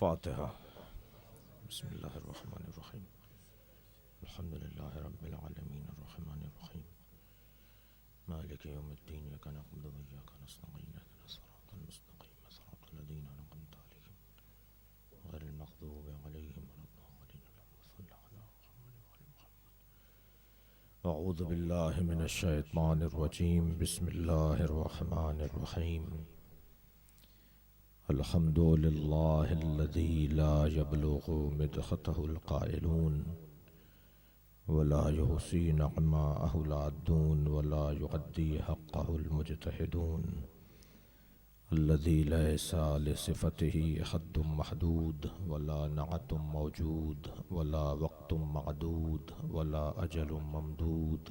فاتحہ۔ بسم اللہ الرحمن الرحیم۔ الحمد للہ رب العالمین الرحمن الرحیم مالک یوم الدین، ایاک نعبد و ایاک نستعین، اہدنا الصراط المستقیم صراط الذین انعمت علیہم غیر المغضوب علیہم ولا الضالین، اللہم صل علی محمد وعلی محمد۔ اعوذ باللہ من الشیطان الرجیم، بسم اللہ الرحمن الرحیم۔ الحمد للہ الذی لا یبلغ مدحتہ القائلون ولا یحصی نعماءہ العادون ولا یعدی حقہ المجتہدون، الذی لیس لصفتہ حد محدود ولا نعت موجود ولا وقت معدود ولا اجل ممدود،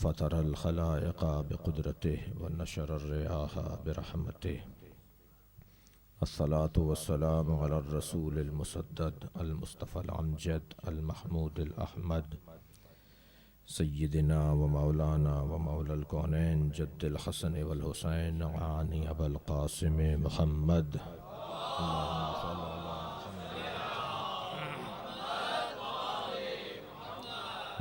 فطر الخلائق بقدرتہ ونشر الریاح برحمتہ۔ الصلاة والسلام علی الرسول المسدد المصطفى الامجد المحمود الاحمد، سیدنا و مولانا و مولا الکونین جد الحسن والحسین عانی ابا القاسم محمد، اللہم صل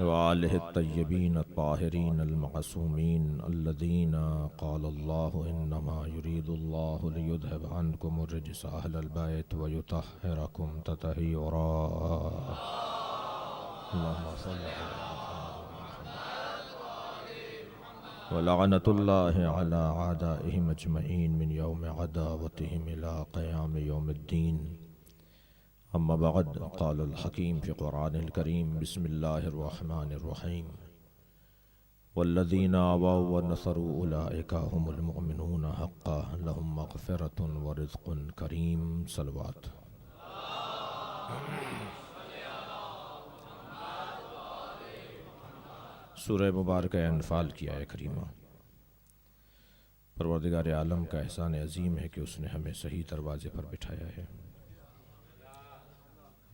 وآلہ الطیبین الطاہرین المعصومین الذین قال اللہ انما یرید اللہ لیذہب عنکم الرجس اہل البیت ویطہرکم تطہیرا، اللہم صل ولعنۃ اللہ علی اعدائہم اجمعین من یوم عداوتہم الی قیام یوم الدین۔ اما بعد، قال الحکیم فی قرآن الکریم، بسم اللہ الرحمن الرحیم۔ والذین آووا ونصروا اولئک هم المؤمنون حقا لهم مغفرۃ ورزق کریم۔ صلوات۔ سورہ مبارکہ انفال کی آیہ کریمہ۔ پروردگار عالم کا احسان عظیم ہے کہ اس نے ہمیں صحیح دروازے پر بٹھایا ہے۔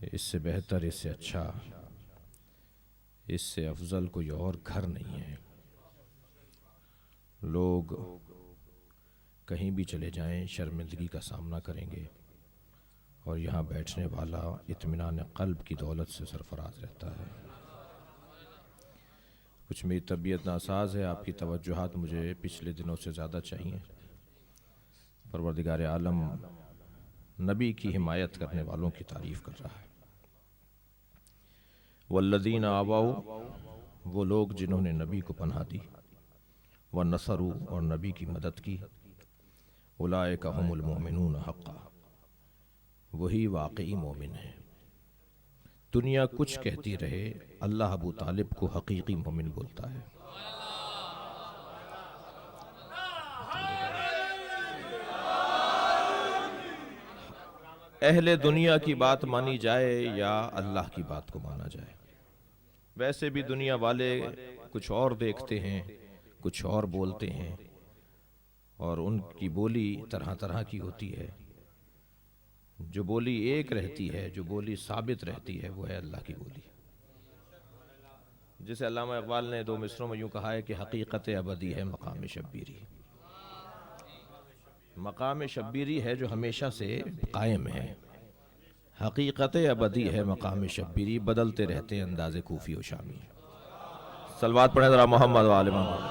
اس سے بہتر، اس سے اچھا، اس سے افضل کوئی اور گھر نہیں ہے۔ لوگ کہیں بھی چلے جائیں شرمندگی کا سامنا کریں گے، اور یہاں بیٹھنے والا اطمینان قلب کی دولت سے سرفراز رہتا ہے۔ کچھ میری طبیعت ناساز ہے، آپ کی توجہات مجھے پچھلے دنوں سے زیادہ چاہیے۔ پروردگار عالم نبی کی حمایت کرنے والوں کی تعریف کر رہا ہے۔ والذین آووا، وہ لوگ جنہوں نے نبی کو پناہ دی، ونصروا، اور نبی کی مدد کی، اولئک هم المؤمنون حقا، وہی واقعی مومن ہیں۔ دنیا کچھ کہتی رہے، اللہ ابو طالب کو حقیقی مومن بولتا ہے۔ اہل دنیا کی بات مانی جائے یا اللہ کی بات کو مانا جائے، ویسے بھی دنیا والے کچھ اور دیکھتے ہیں، کچھ اور بولتے ہیں، اور ان کی بولی طرح طرح کی ہوتی ہے۔ جو بولی ایک رہتی ہے، جو بولی ثابت رہتی ہے، وہ ہے اللہ کی بولی۔ جسے علامہ اقبال نے دو مصروں میں یوں کہا ہے کہ حقیقت ابدی ہے مقام شبیری۔ مقام شبیری ہے جو ہمیشہ سے قائم ہے، حقیقت ابدی ہے مقام شبیری، بدلتے رہتے ہیں انداز کوفی و شامی۔ صلوات پڑھیں ذرا محمد و آل محمد۔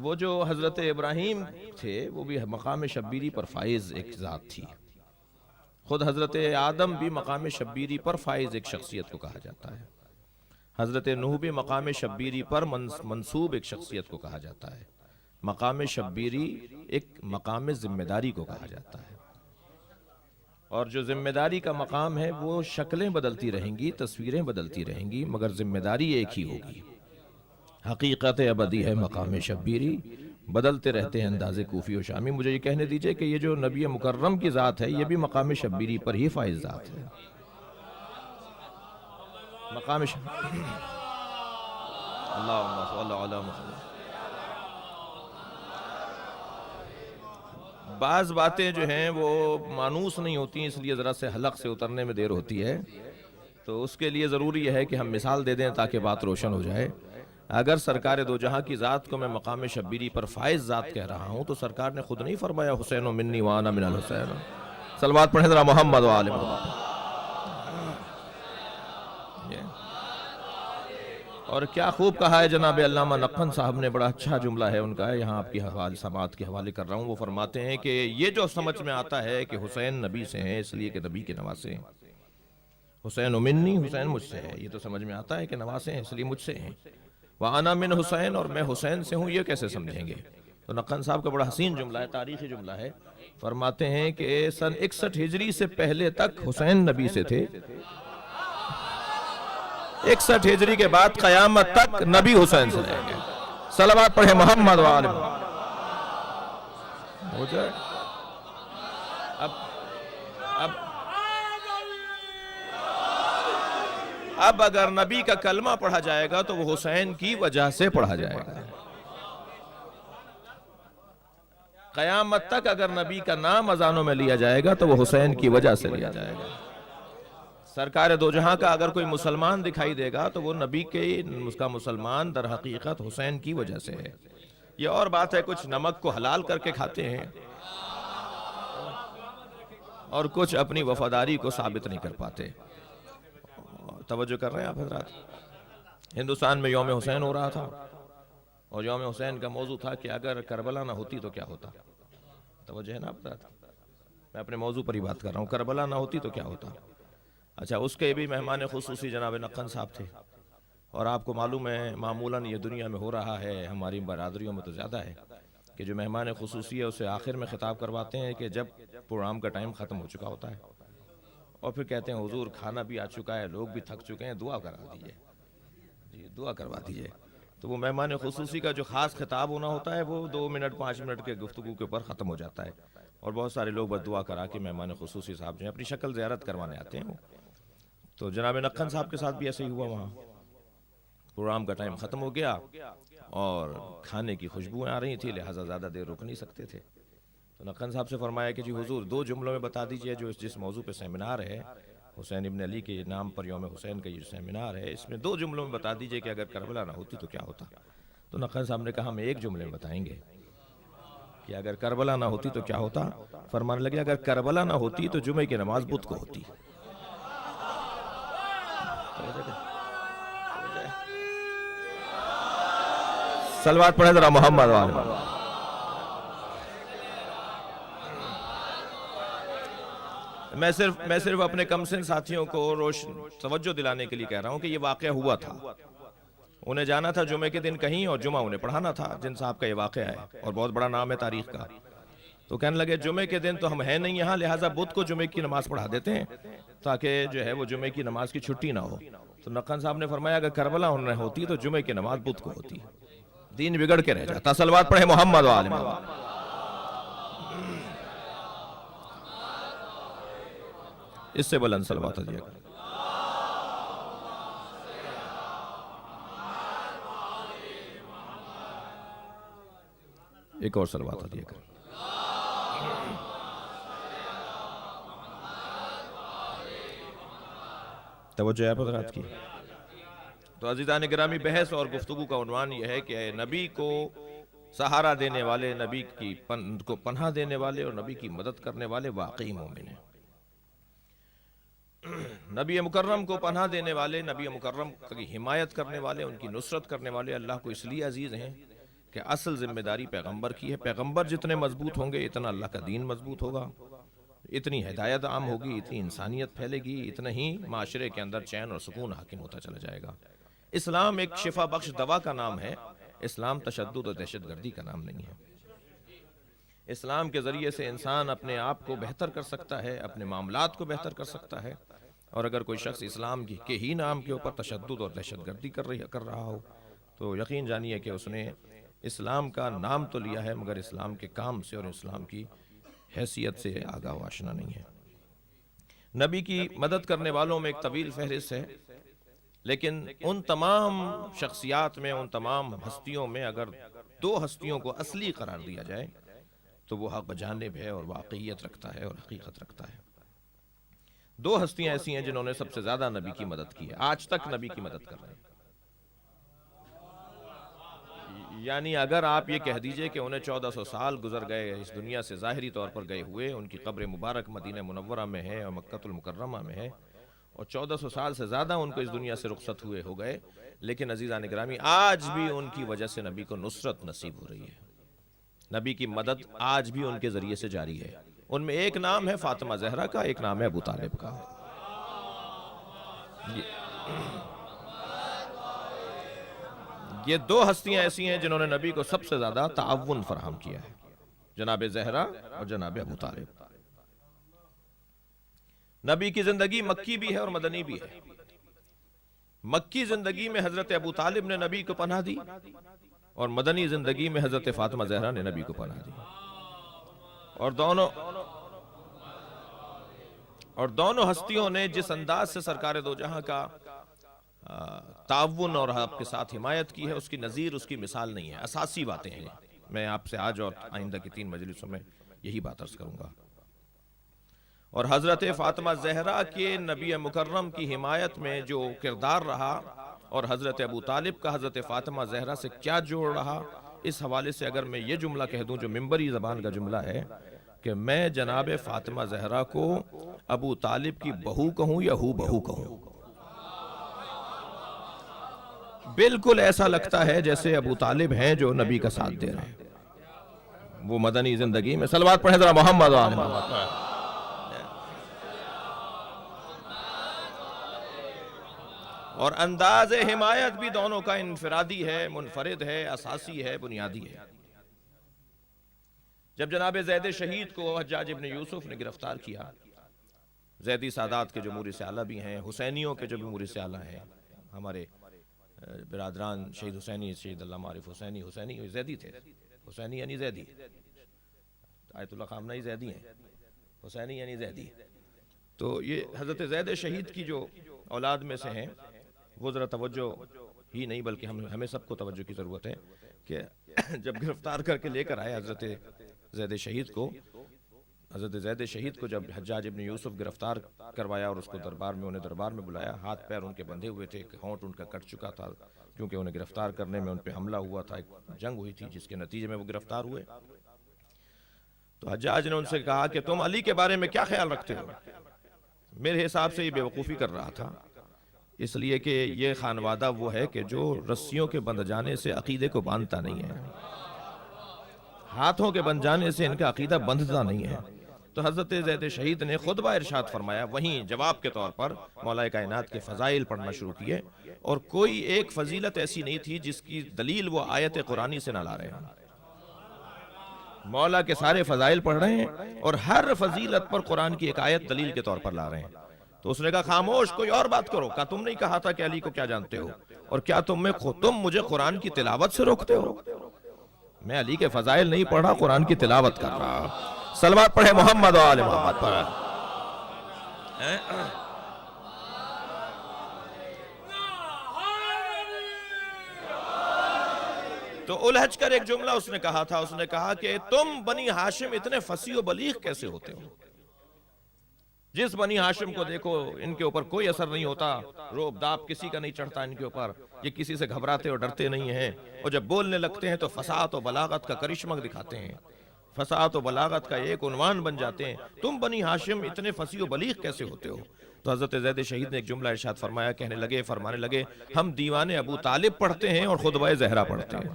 وہ جو حضرت ابراہیم تھے، وہ بھی مقام شبیری پر فائز ایک ذات تھی۔ خود حضرت آدم بھی مقام شبیری پر فائز ایک شخصیت کو کہا جاتا ہے۔ حضرت نوح بھی مقام شبیری پر منصوب ایک شخصیت کو کہا جاتا ہے۔ مقام شبیری ایک مقام ذمہ داری کو کہا جاتا ہے، اور جو ذمہ داری کا مقام ہے وہ شکلیں بدلتی رہیں گی، تصویریں بدلتی رہیں گی، مگر ذمہ داری ایک ہی ہوگی۔ حقیقت ابدی ہے مقام شبیری، بدلتے رہتے ہیں انداز کوفی و شامی۔ مجھے یہ کہنے دیجئے کہ یہ جو نبی مکرم کی ذات ہے، یہ بھی مقام شبیری پر ہی فائز ذات ہے۔ مقام شبیری، اللہم صل علی محمد۔ بعض باتیں جو ہیں وہ مانوس نہیں ہوتی، اس لیے ذرا سے حلق سے اترنے میں دیر ہوتی ہے، تو اس کے لیے ضروری ہے کہ ہم مثال دے دیں تاکہ بات روشن ہو جائے۔ اگر سرکار دو جہاں کی ذات کو میں مقام شبیری پر فائز ذات کہہ رہا ہوں تو سرکار نے خود نہیں فرمایا حسین منی وانا من الحسین؟ صلوات پڑھیں ذرا محمد و آل محمد۔ اور کیا خوب کہا ہے جناب علامہ نقن صاحب نے، بڑا اچھا جملہ ہے ان کا، یہاں آپ کی سماعت کے حوالے کر رہا ہوں۔ وہ فرماتے ہیں کہ یہ جو سمجھ میں آتا ہے کہ حسین نبی سے ہیں اس لیے کہ نبی کے نواسے ہیں، حسین منی، حسین مجھ سے ہے، یہ تو سمجھ میں آتا ہے کہ نواسے ہیں اس لیے مجھ سے ہیں، وَأَنَا مِنْ حسین، اور میں حسین سے ہوں، یہ کیسے سمجھیں گے؟ تو نقن صاحب کا بڑا حسین جملہ ہے، تاریخی جملہ ہے۔ فرماتے ہیں کہ سن 61 ہجری سے پہلے تک حسین نبی سے تھے، 61 ہجری کے بعد قیامت تک نبی حسین سے رہیں گے۔ صلوات پڑھیں محمد و آل محمد۔ ہو جائے اب اگر نبی کا کلمہ پڑھا جائے گا تو وہ حسین کی وجہ سے پڑھا جائے گا۔ قیامت تک اگر نبی کا نام اذانوں میں لیا جائے گا تو وہ حسین کی وجہ سے لیا جائے گا۔ سرکار دو جہاں کا اگر کوئی مسلمان دکھائی دے گا تو وہ نبی کے اس کا مسلمان در حقیقت حسین کی وجہ سے ہے۔ یہ اور بات ہے کچھ نمک کو حلال کر کے کھاتے ہیں اور کچھ اپنی وفاداری کو ثابت نہیں کر پاتے۔ توجہ کر رہے ہیں آپ حضرات؟ ہندوستان میں یوم حسین ہو رہا تھا اور یوم حسین کا موضوع تھا کہ اگر کربلا نہ ہوتی تو کیا ہوتا۔ توجہ ہے نا آپ حضرات؟ میں اپنے موضوع پر ہی بات کر رہا ہوں، کربلا نہ ہوتی تو کیا ہوتا۔ اچھا، اس کے بھی مہمان خصوصی جناب نقن صاحب تھے، اور آپ کو معلوم ہے معمولاً یہ دنیا میں ہو رہا ہے، ہماری برادریوں میں تو زیادہ ہے کہ جو مہمان خصوصی ہے اسے آخر میں خطاب کرواتے ہیں کہ جب پروگرام کا ٹائم ختم ہو چکا ہوتا ہے، اور پھر کہتے ہیں حضور کھانا بھی آ چکا ہے، لوگ بھی تھک چکے ہیں، دعا کروا دیجئے، جی دعا کروا دیجئے۔ تو وہ مہمان خصوصی کا جو خاص خطاب ہونا ہوتا ہے وہ 2 منٹ 5 منٹ کے گفتگو کے اوپر ختم ہو جاتا ہے، اور بہت سارے لوگ بس دعا کرا کے مہمان خصوصی صاحب جو ہیں اپنی شکل زیارت کروانے آتے ہیں۔ تو جناب نقن صاحب کے ساتھ بھی ایسے ہی ہوا، وہاں پروگرام کا ٹائم ختم ہو گیا اور کھانے کی خوشبوئیں آ رہی تھی، لہٰذا زیادہ دیر رک نہیں سکتے تھے۔ تو نقن صاحب سے فرمایا کہ جی حضور 2 جملوں میں بتا دیجئے جو جس موضوع پہ سیمینار ہے، حسین ابن علی کے نام پر یوم حسین کا یہ سیمینار ہے، اس میں 2 جملوں میں بتا دیجئے کہ اگر کربلا نہ ہوتی تو کیا ہوتا۔ تو نقن صاحب نے کہا ہم 1 جملے میں بتائیں گے کہ اگر کربلا نہ ہوتی تو کیا ہوتا۔ فرمانے لگے اگر کربلا نہ ہوتی تو جمعے کی نماز بدھ کو ہوتی۔ صلوات پڑھیں ذرا محمد و آل محمد۔ میں صرف اپنے کم سن ساتھیوں کو توجہ دلانے کے لیے کہہ رہا ہوں کہ یہ واقعہ ہوا تھا، انہیں جانا تھا جمعے کے دن کہیں اور جمعہ انہیں پڑھانا تھا، جن صاحب کا یہ واقعہ ہے اور بہت بڑا نام ہے تاریخ کا۔ تو کہنے لگے جمعے کے دن تو ہم ہیں نہیں یہاں، لہٰذا بدھ کو جمعے کی نماز پڑھا دیتے ہیں تاکہ جو ہے وہ جمعے کی نماز کی چھٹی نہ ہو۔ تو نقن صاحب نے فرمایا اگر کربلا نہ ہوتی تو جمعے کی نماز بدھ کو ہوتی، دین بگڑ کے رہ جاتا۔ صلوات پڑھیں محمد و آل محمد۔ اس سے بلند صلوات دیجیے گا۔ ایک اور صلوات دیجیے گا۔ توجہ ہے حضرات کی؟ تو عزیزان گرامی، بحث اور گفتگو کا عنوان یہ ہے کہ نبی کو سہارا دینے والے، نبی کی کو پناہ دینے والے اور نبی کی مدد کرنے والے واقعی مومن ہیں۔ نبی مکرم کو پناہ دینے والے، نبی مکرم کی حمایت کرنے والے، ان کی نصرت کرنے والے اللہ کو اس لیے عزیز ہیں کہ اصل ذمہ داری پیغمبر کی ہے۔ پیغمبر جتنے مضبوط ہوں گے اتنا اللہ کا دین مضبوط ہوگا، اتنی ہدایت عام ہوگی، اتنی انسانیت پھیلے گی، اتنا ہی معاشرے کے اندر چین اور سکون حاکم ہوتا چلا جائے گا۔ اسلام ایک شفا بخش دوا کا نام ہے، اسلام تشدد اور دہشت گردی کا نام نہیں ہے۔ اسلام کے ذریعے سے انسان اپنے آپ کو بہتر کر سکتا ہے، اپنے معاملات کو بہتر کر سکتا ہے، اور اگر کوئی شخص اسلام کے ہی نام کے اوپر تشدد اور دہشت گردی کر رہا ہو تو یقین جانیے کہ اس نے اسلام کا نام تو لیا ہے مگر اسلام کے کام سے اور اسلام کی حیثیت سے آگاہ و آشنا نہیں ہے۔ نبی کی مدد کرنے والوں میں ایک طویل فہرست ہے، لیکن ان تمام شخصیات میں، ان تمام ہستیوں میں اگر 2 ہستیوں کو اصلی قرار دیا جائے تو وہ حق جانب ہے اور واقعیت رکھتا ہے اور حقیقت رکھتا ہے۔ 2 ہستیاں ایسی ہیں جنہوں نے سب سے زیادہ نبی کی مدد کی ہے، آج تک نبی کی مدد کر رہے ہیں۔ یعنی اگر آپ یہ کہہ دیجئے کہ انہیں 1400 سال گزر گئے اس دنیا سے ظاہری طور پر گئے ہوئے، ان کی قبر مبارک مدینہ منورہ میں ہے اور مکہ المکرمہ میں ہے، اور 1400 سال سے زیادہ ان کو اس دنیا سے رخصت ہوئے ہو گئے، لیکن عزیزان گرامی آج بھی ان کی وجہ سے نبی کو نصرت نصیب ہو رہی ہے، نبی کی مدد آج بھی ان کے ذریعے سے جاری ہے۔ ان میں ایک نام ہے فاطمہ زہرا کا، ایک نام ہے ابو طالب کا۔ یہ دو ہستیاں ایسی ہیں جنہوں نے نبی کو سب سے زیادہ تعاون فراہم کیا ہے، جناب زہرا اور جناب ابو طالب۔ نبی کی زندگی مکی بھی ہے اور مدنی بھی ہے۔ مکی زندگی میں حضرت ابو طالب نے نبی کو پناہ دی، اور مدنی زندگی میں حضرت فاطمہ زہرا نے نبی کو پناہ دی، اور دونوں ہستیوں نے جس انداز سے سرکار دو جہاں کا تعاون اور آپ کے ساتھ حمایت کی ہے، اس کی نظیر، اس کی مثال نہیں ہے۔ اساسی باتیں ہیں، میں آپ سے آج اور آئندہ کی 3 مجلسوں میں یہی بات عرض کروں گا۔ اور حضرت فاطمہ زہرا کے نبی مکرم کی حمایت میں جو کردار رہا، اور حضرت ابو طالب کا حضرت فاطمہ زہرا سے کیا جوڑ رہا، اس حوالے سے اگر میں یہ جملہ کہہ دوں جو منبری زبان کا جملہ ہے کہ میں جناب فاطمہ زہرا کو ابو طالب کی بہو کہوں یا ہو بہو کہوں، بالکل ایسا لگتا ہے جیسے ابو طالب ہیں جو نبی کا ساتھ دے رہے ہیں۔ وہ مدنی زندگی میں صلوات پڑھیں ذرا محمد و آل محمد۔ اور انداز حمایت بھی دونوں کا انفرادی ہے، منفرد ہے، اساسی ہے، بنیادی ہے۔ جب جناب زید شہید کو حجاج ابن یوسف نے گرفتار کیا، زیدی سادات کے جو موریث اعلیٰ بھی ہیں، حسینیوں کے جو بھی موریث اعلیٰ ہیں، ہمارے برادران شہید حسینی، شہید علامہ عارف حسینی، حسینی زیدی تھے، حسینی یعنی زیدی، آیت اللہ خامنہ ہی زیدی ہیں، حسینی یعنی زیدی۔ تو یہ حضرت زید شہید کی جو اولاد میں سے ہیں، وہ ذرا توجہ ہی نہیں بلکہ ہمیں سب کو توجہ کی ضرورت ہے کہ جب گرفتار کر کے لے کر آئے حضرت زید شہید کو، حضرت زید شہید کو جب حجاج ابن یوسف گرفتار کروایا اور اس کو انہیں دربار میں بلایا، ہاتھ پیر ان کے بندھے ہوئے تھے، ہونٹ ان کا کٹ چکا تھا کیونکہ انہیں گرفتار کرنے میں ان پہ حملہ ہوا تھا، ایک جنگ ہوئی تھی جس کے نتیجے میں وہ گرفتار ہوئے۔ تو حجاج نے ان سے کہا کہ تم علی کے بارے میں کیا خیال رکھتے ہو؟ میرے حساب سے یہ بے وقوفی کر رہا تھا، اس لیے کہ یہ خانوادہ وہ ہے کہ جو رسیوں کے بندھ جانے سے عقیدے کو باندھتا نہیں ہے، ہاتھوں کے بندھ جانے سے ان کا عقیدہ بندھتا نہیں ہے۔ تو حضرت زید شہید نے خطبہ ارشاد فرمایا، وہیں جواب کے طور پر مولا کائنات کے فضائل پڑھنا شروع کیے، اور کوئی ایک فضیلت ایسی نہیں تھی جس کی دلیل وہ آیت قرآنی سے نہ لا رہے ہیں۔ مولا کے سارے فضائل پڑھ رہے ہیں اور ہر فضیلت پر قرآن کی ایک آیت دلیل کے طور پر لا رہے ہیں۔ تو اس نے کہا خاموش، کوئی اور بات کرو۔ کہا تم نہیں کہا تھا کہ علی کو کیا جانتے ہو، اور کیا تم مجھے قرآن کی تلاوت سے روکتے ہو؟ میں علی کے فضائل نہیں پڑھ رہا، قرآن کی تلاوت کر رہا۔ صلوات پڑھے محمد و آل محمد پر۔ تو الحج کر ایک جملہ اس نے کہا تھا، اس نے کہا کہ تم بنی ہاشم اتنے فصیح و بلیغ کیسے ہوتے ہو؟ جس بنی ہاشم کو دیکھو ان کے اوپر کوئی اثر نہیں ہوتا، روب داب کسی کا نہیں چڑھتا ان کے اوپر، یہ کسی سے گھبراتے اور ڈرتے نہیں ہیں، اور جب بولنے لگتے ہیں تو فصاحت و بلاغت کا کرشمہ دکھاتے ہیں، فصاحت و بلاغت کا ایک عنوان بن جاتے ہیں۔ تم بنی ہاشم اتنے فصیح و بلیغ کیسے ہوتے ہو؟ تو حضرت زید شہید نے ایک جملہ ارشاد فرمایا، فرمانے لگے ہم دیوان ابو طالب پڑھتے ہیں اور خطبہ زہرا پڑھتے ہیں،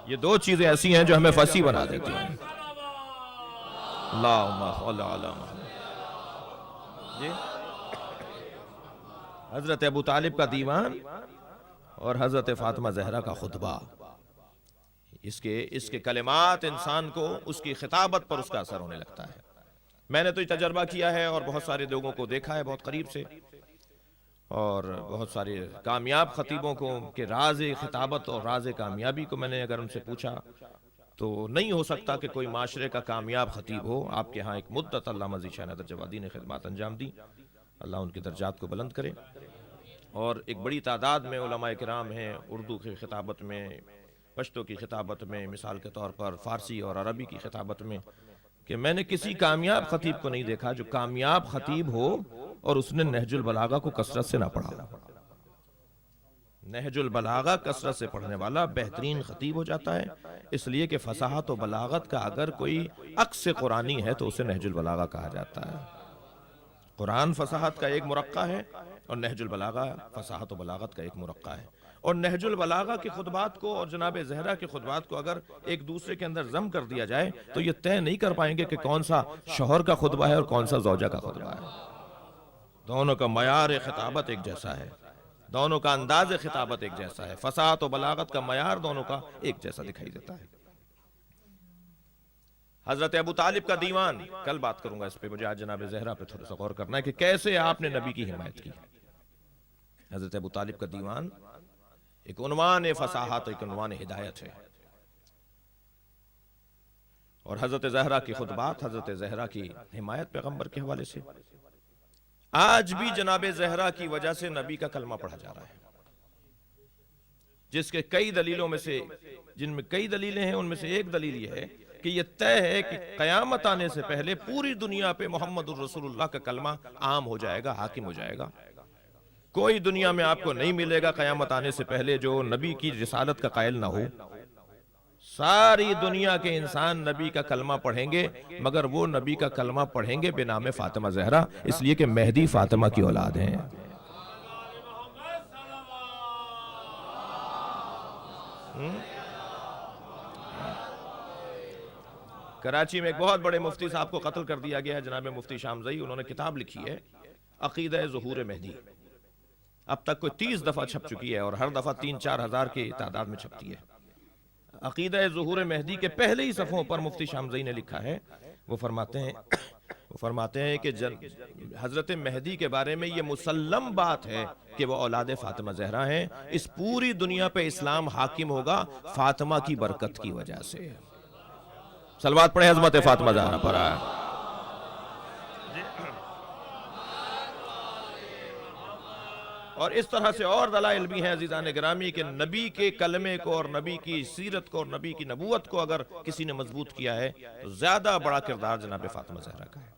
یہ دو چیزیں ایسی ہیں جو ہمیں فصیح بنا دیتی ہیں۔ اللہم صل علی محمد۔ حضرت ابو طالب کا دیوان اور حضرت فاطمہ زہرا کا خطبہ، اس کے کلمات انسان کو اس کی خطابت پر اس کا اثر ہونے لگتا ہے۔ میں نے تو یہ تجربہ کیا ہے اور بہت سارے لوگوں کو دیکھا ہے بہت قریب سے، اور بہت سارے کامیاب خطیبوں کو کہ راز خطابت اور راز کامیابی کو میں نے اگر ان سے پوچھا تو نہیں ہو سکتا کہ کوئی معاشرے کا کامیاب خطیب ہو۔ آپ کے ہاں ایک مدت اللہ مزید شان حیدر جوادی نے خدمات انجام دی، اللہ ان کے درجات کو بلند کرے، اور ایک بڑی تعداد میں علماء کرام ہیں اردو کی خطابت میں، پشتو کی خطابت میں، مثال کے طور پر فارسی اور عربی کی خطابت میں، کہ میں نے کسی کامیاب خطیب کو نہیں دیکھا جو کامیاب خطیب ہو اور اس نے نہج البلاغہ کو کثرت سے نہ پڑھا۔ نہج البلاغہ کثرت سے پڑھنے والا بہترین خطیب ہو جاتا ہے، اس لیے کہ فصاحت و بلاغت کا اگر کوئی عکس قرآنی ہے تو اسے نہج البلاغہ کہا جاتا ہے۔ قرآن فصاحت کا ایک مرقع ہے اور نہج البلاغہ فصاحت و بلاغت کا ایک مرقع ہے، اور نہج البلاغہ کے خطبات کو اور جناب زہرا کے خطبات کو اگر ایک دوسرے کے اندر ضم کر دیا جائے تو یہ طے نہیں کر پائیں گے کہ کون سا شوہر کا خطبہ ہے اور کون سا زوجہ کا خطبہ ہے۔ دونوں کا معیار خطابت ایک جیسا ہے، دونوں کا انداز خطابت ایک جیسا ہے، فصاحت و بلاغت کا معیار دونوں کا ایک جیسا دکھائی دیتا ہے۔ حضرت ابو طالب کا دیوان، کل بات کروں گا اس پہ، مجھے آج جناب زہرا پہ تھوڑا سا غور کرنا ہے کہ کیسے آپ نے نبی کی حمایت کی۔ حضرت ابو طالب کا دیوان ایک عنوان فصاحت، ایک عنوان ہدایت ہے، اور حضرت زہرا کی خطبات، حضرت زہرا کی حمایت پیغمبر کے حوالے سے آج بھی جناب زہرا کی وجہ سے نبی کا کلمہ پڑھا جا رہا ہے، جس کے کئی دلیلوں میں سے، جن میں کئی دلیلیں ہیں، ان میں سے ایک دلیل یہ ہے کہ یہ طے ہے کہ قیامت آنے سے پہلے پوری دنیا پہ محمد الرسول اللہ کا کلمہ عام ہو جائے گا، حاکم ہو جائے گا۔ کوئی دنیا میں آپ کو نہیں ملے گا قیامت آنے سے پہلے جو نبی کی رسالت کا قائل نہ ہو۔ ساری دنیا کے انسان نبی کا کلمہ پڑھیں گے، مگر وہ نبی کا کلمہ پڑھیں گے بنام فاطمہ زہرا، اس لیے کہ مہدی فاطمہ کی اولاد ہیں۔ کراچی میں ایک بہت بڑے مفتی صاحب کو قتل کر دیا گیا ہے، جناب مفتی شامزئی، انہوں نے کتاب لکھی ہے عقیدہ ظہور مہدی، اب تک کوئی 30 دفعہ چھپ چکی ہے اور ہر دفعہ 3-4 ہزار کی تعداد میں چھپتی ہے۔ عقیدہ ظہور مہدی کے پہلے ہی صفحوں پر مفتی شامزئی نے لکھا ہے، وہ فرماتے ہیں کہ حضرت مہدی کے بارے میں یہ مسلم بات ہے کہ وہ اولاد فاطمہ زہرا ہیں، اس پوری دنیا پہ اسلام حاکم ہوگا فاطمہ کی برکت کی وجہ سے۔ صلوات پڑھیں عظمت فاطمہ زہرا پر۔ اور اس طرح سے اور دلائل بھی ہیں عزیزان گرامی کہ نبی کے کلمے کو اور نبی کی سیرت کو اور نبی کی نبوت کو اگر کسی نے مضبوط کیا ہے تو زیادہ بڑا کردار جناب فاطمہ زہرا کا ہے،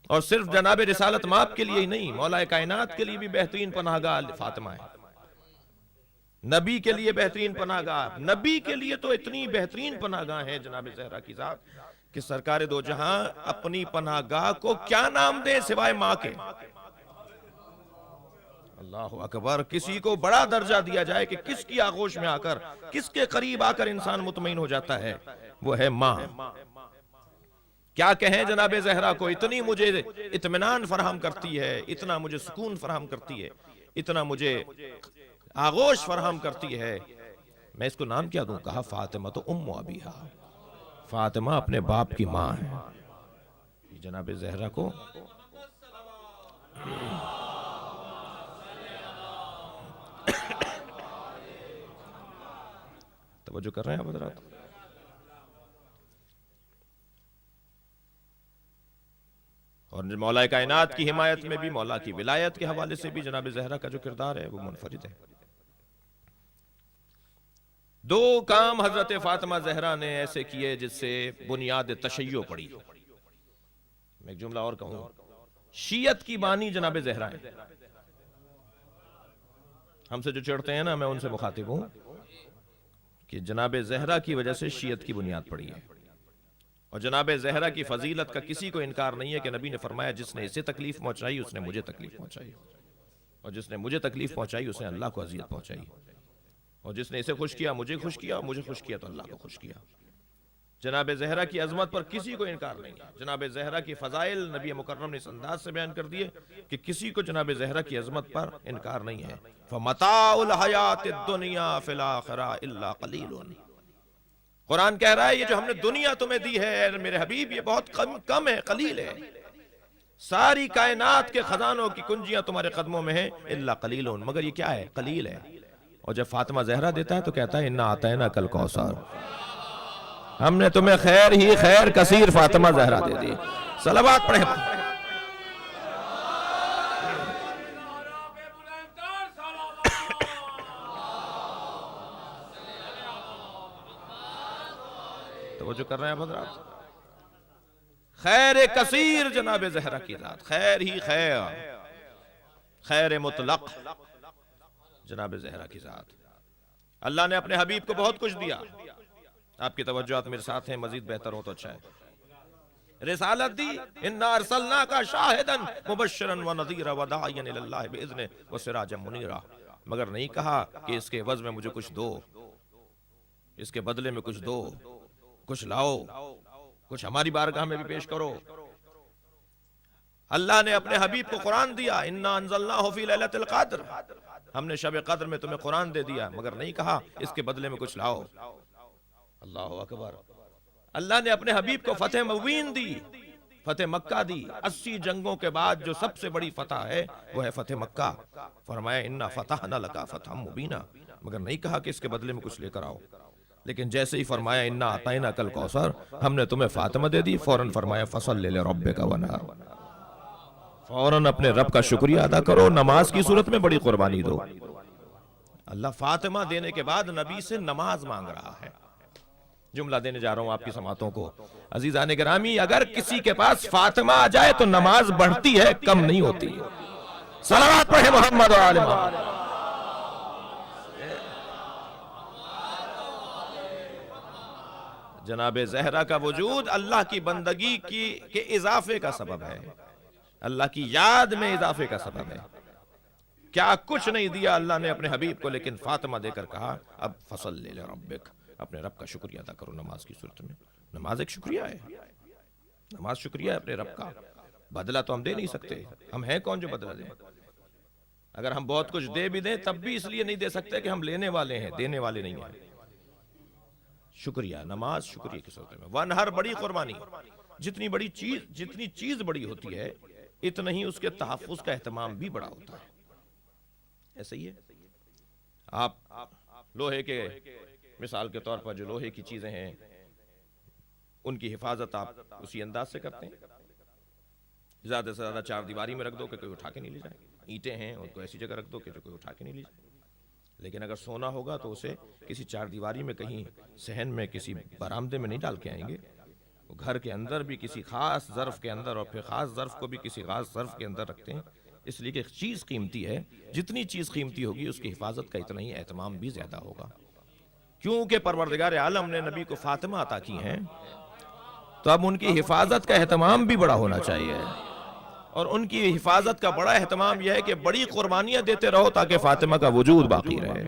اور صرف جناب رسالت مآب کے لیے ہی نہیں، مولا کائنات کے لیے بھی بہترین پناہ گاہ فاطمہ ہے۔ نبی کے لیے بہترین پناہ گاہ، نبی کے لیے تو اتنی بہترین پناہ گاہ ہے جناب زہرا کی ذات کہ سرکار دو جہاں اپنی پناہ گاہ کو کیا نام دیں سوائے ماں کے۔ اللہ اکبر، کسی کو بڑا درجہ دیا جائے کہ کس کی آغوش میں آ کر، کس کے قریب آ کر انسان مطمئن ہو جاتا ہے، وہ ہے ماں۔ کیا کہیں جناب زہرا کو، اتنی مجھے اطمینان فراہم کرتی ہے، اتنا مجھے سکون فراہم کرتی ہے، اتنا مجھے آغوش فراہم کرتی ہے، میں اس کو نام کیا دوں؟ کہا فاطمہ تو ام ابیہا، فاطمہ اپنے باپ کی ماں ہے۔ جناب زہرا کو توجہ کر رہے ہیں آپ حضرات؟ اور مولا کائنات کی حمایت میں بھی، مولا کی ولایت کے حوالے سے بھی جناب زہرا کا جو کردار ہے وہ منفرد ہے۔ دو کام حضرت فاطمہ زہرا نے ایسے کیے جس سے بنیاد تشیع پڑی۔ میں ایک جملہ اور کہوں، شیعت کی بانی جناب زہرا ہے۔ ہم سے جو چڑھتے ہیں نا، میں ان سے مخاطب ہوں کہ جناب زہرا کی وجہ سے شیعت کی بنیاد پڑی ہے، اور جناب زہرا کی فضیلت کا کسی کو انکار نہیں ہے کہ نبی نے فرمایا جس نے اسے تکلیف پہنچائی اس نے مجھے تکلیف پہنچائی، اور جس نے مجھے تکلیف پہنچائی اس نے اللہ کو اذیت پہنچائی، اور جس نے اسے خوش کیا مجھے خوش کیا، اور مجھے خوش کیا تو اللہ کو خوش کیا۔ جناب زہرا کی عظمت پر کسی کو انکار نہیں ہے، جناب زہرا کی فضائل نبی مکرم نے اس انداز سے بیان کر دیے کہ کسی کو جناب زہرا کی عظمت پر انکار نہیں ہے۔ فَمَتَاعُ الْحَيَاةِ الدُّنْيَا فِي الْآخِرَةِ إِلَّا قَلِيلٌ۔ قرآن کہہ رہا ہے یہ جو ہم نے دنیا تمہیں دی ہے میرے حبیب، یہ بہت کم ہے، قلیل ہے۔ ساری کائنات کے خزانوں کی کنجیاں تمہارے قدموں میں ہیں، الا قلیل، مگر یہ کیا ہے؟ قلیل ہے۔ اور جب فاطمہ زہرا دیتا ہے تو کہتا ہے انا اعطیناک الکوثر، ہم نے تمہیں خیر ہی خیر کثیر فاطمہ زہرا دے دی۔ صلوات پڑھیں۔ توجہ کر رہے ہیں حضرات؟ خیر کثیر جناب زہرا کی ذات، خیر ہی خیر، خیر مطلق جناب زہرا کی ذات. اللہ نے اپنے حبیب کو بہت کچھ دیا. آپ کی توجہات میرے ساتھ ہیں, مزید بہتر ہو تو اچھا ہے. رسالت دی, انا ارسلناک شاہدا مبشرا ونذیرا وداعیا الی اللہ باذنہ وسراجا منیرا. مگر نہیں کہا کہ اس کے عوض میں مجھے کچھ دو, اس کے بدلے میں کچھ دو, کچھ لاؤ, کچھ ہماری بارگاہ میں بھی پیش کرو. اللہ نے اپنے حبیب کو قرآن دیا, انا انزلناہ فی لیلۃ القدر, ہم نے شب قدر میں تمہیں قرآن دے دیا, مگر نہیں کہا اس کے بدلے میں کچھ لاؤ. اللہ اکبر. اللہ نے اپنے حبیب کو فتح مبین دی, فتح مکہ دی. 80 جنگوں کے بعد جو سب سے بڑی فتح ہے وہ ہے فتح مکہ. فرمایا انا فتحنا لک فتحا مبینا, مگر نہیں کہا کہ اس کے بدلے میں کچھ لے کر آؤ. لیکن جیسے ہی فرمایا انا اعطیناک الکوثر, ہم نے تمہیں فاطمہ دے دی, فوراً فرمایا فصلی لربک ونحر, فوراً اپنے رب کا شکریہ ادا کرو, نماز کی صورت میں بڑی قربانی دو. اللہ فاطمہ دینے کے بعد نبی سے نماز مانگ رہا ہے. جملہ دینے جا رہا ہوں آپ کی سماعتوں کو. عزیزان گرامی, اگر کسی کے پاس فاطمہ آ جائے تو نماز بڑھتی ہے, کم نہیں ہوتی. صلوات پڑھیں محمد و آل محمد. جناب زہرا کا وجود اللہ کی بندگی کے اضافے کا سبب ہے, اللہ کی یاد میں اضافے کا سبب ہے. کیا کچھ نہیں دیا اللہ نے اپنے حبیب کو, لیکن فاطمہ دے کر کہا اب فصلی لربک, اپنے رب کا شکریہ ادا کرو نماز کی صورت میں. نماز ایک شکریہ ہے, نماز شکریہ ہے اپنے رب کا. بدلہ تو ہم دے نہیں سکتے, ہم ہیں کون جو بدلہ دیں. اگر ہم بہت کچھ دے بھی دیں تب بھی اس لیے نہیں دے سکتے کہ ہم لینے والے ہیں, دینے والے نہیں ہیں. شکریہ, نماز شکریہ کی صورت میں. ونہر, بڑی قربانی. جتنی چیز بڑی ہوتی ہے اتنا ہی اس کے تحفظ کا اہتمام بھی بڑا ہوتا ہے. ایسا ہی ہے. آپ لوہے کے, مثال کے طور پر جو لوہے کی چیزیں ہیں ان کی حفاظت آپ اسی انداز سے کرتے ہیں. زیادہ سے زیادہ چار دیواری میں رکھ دو کہ کوئی اٹھا کے نہیں لے جائے. اینٹیں ہیں ان کو ایسی جگہ رکھ دو کہ کوئی اٹھا کے نہیں لے جائے. لیکن اگر سونا ہوگا تو اسے کسی چار دیواری میں, کہیں صحن میں, کسی برآمدے میں نہیں ڈال کے آئیں گے. وہ گھر کے اندر بھی کسی خاص ظرف کے اندر, اور پھر خاص ظرف کو بھی کسی خاص ظرف کے اندر رکھتے ہیں. اس لیے کہ چیز قیمتی ہے, جتنی چیز قیمتی ہوگی اس کی حفاظت کا اتنا ہی اہتمام بھی زیادہ ہوگا. کیونکہ پروردگار عالم نے نبی کو فاطمہ عطا کی ہیں تو اب ان کی حفاظت کا اہتمام بھی بڑا ہونا چاہیے. اور ان کی حفاظت کا بڑا اہتمام یہ ہے کہ بڑی قربانیاں دیتے رہو تاکہ فاطمہ کا وجود باقی رہے,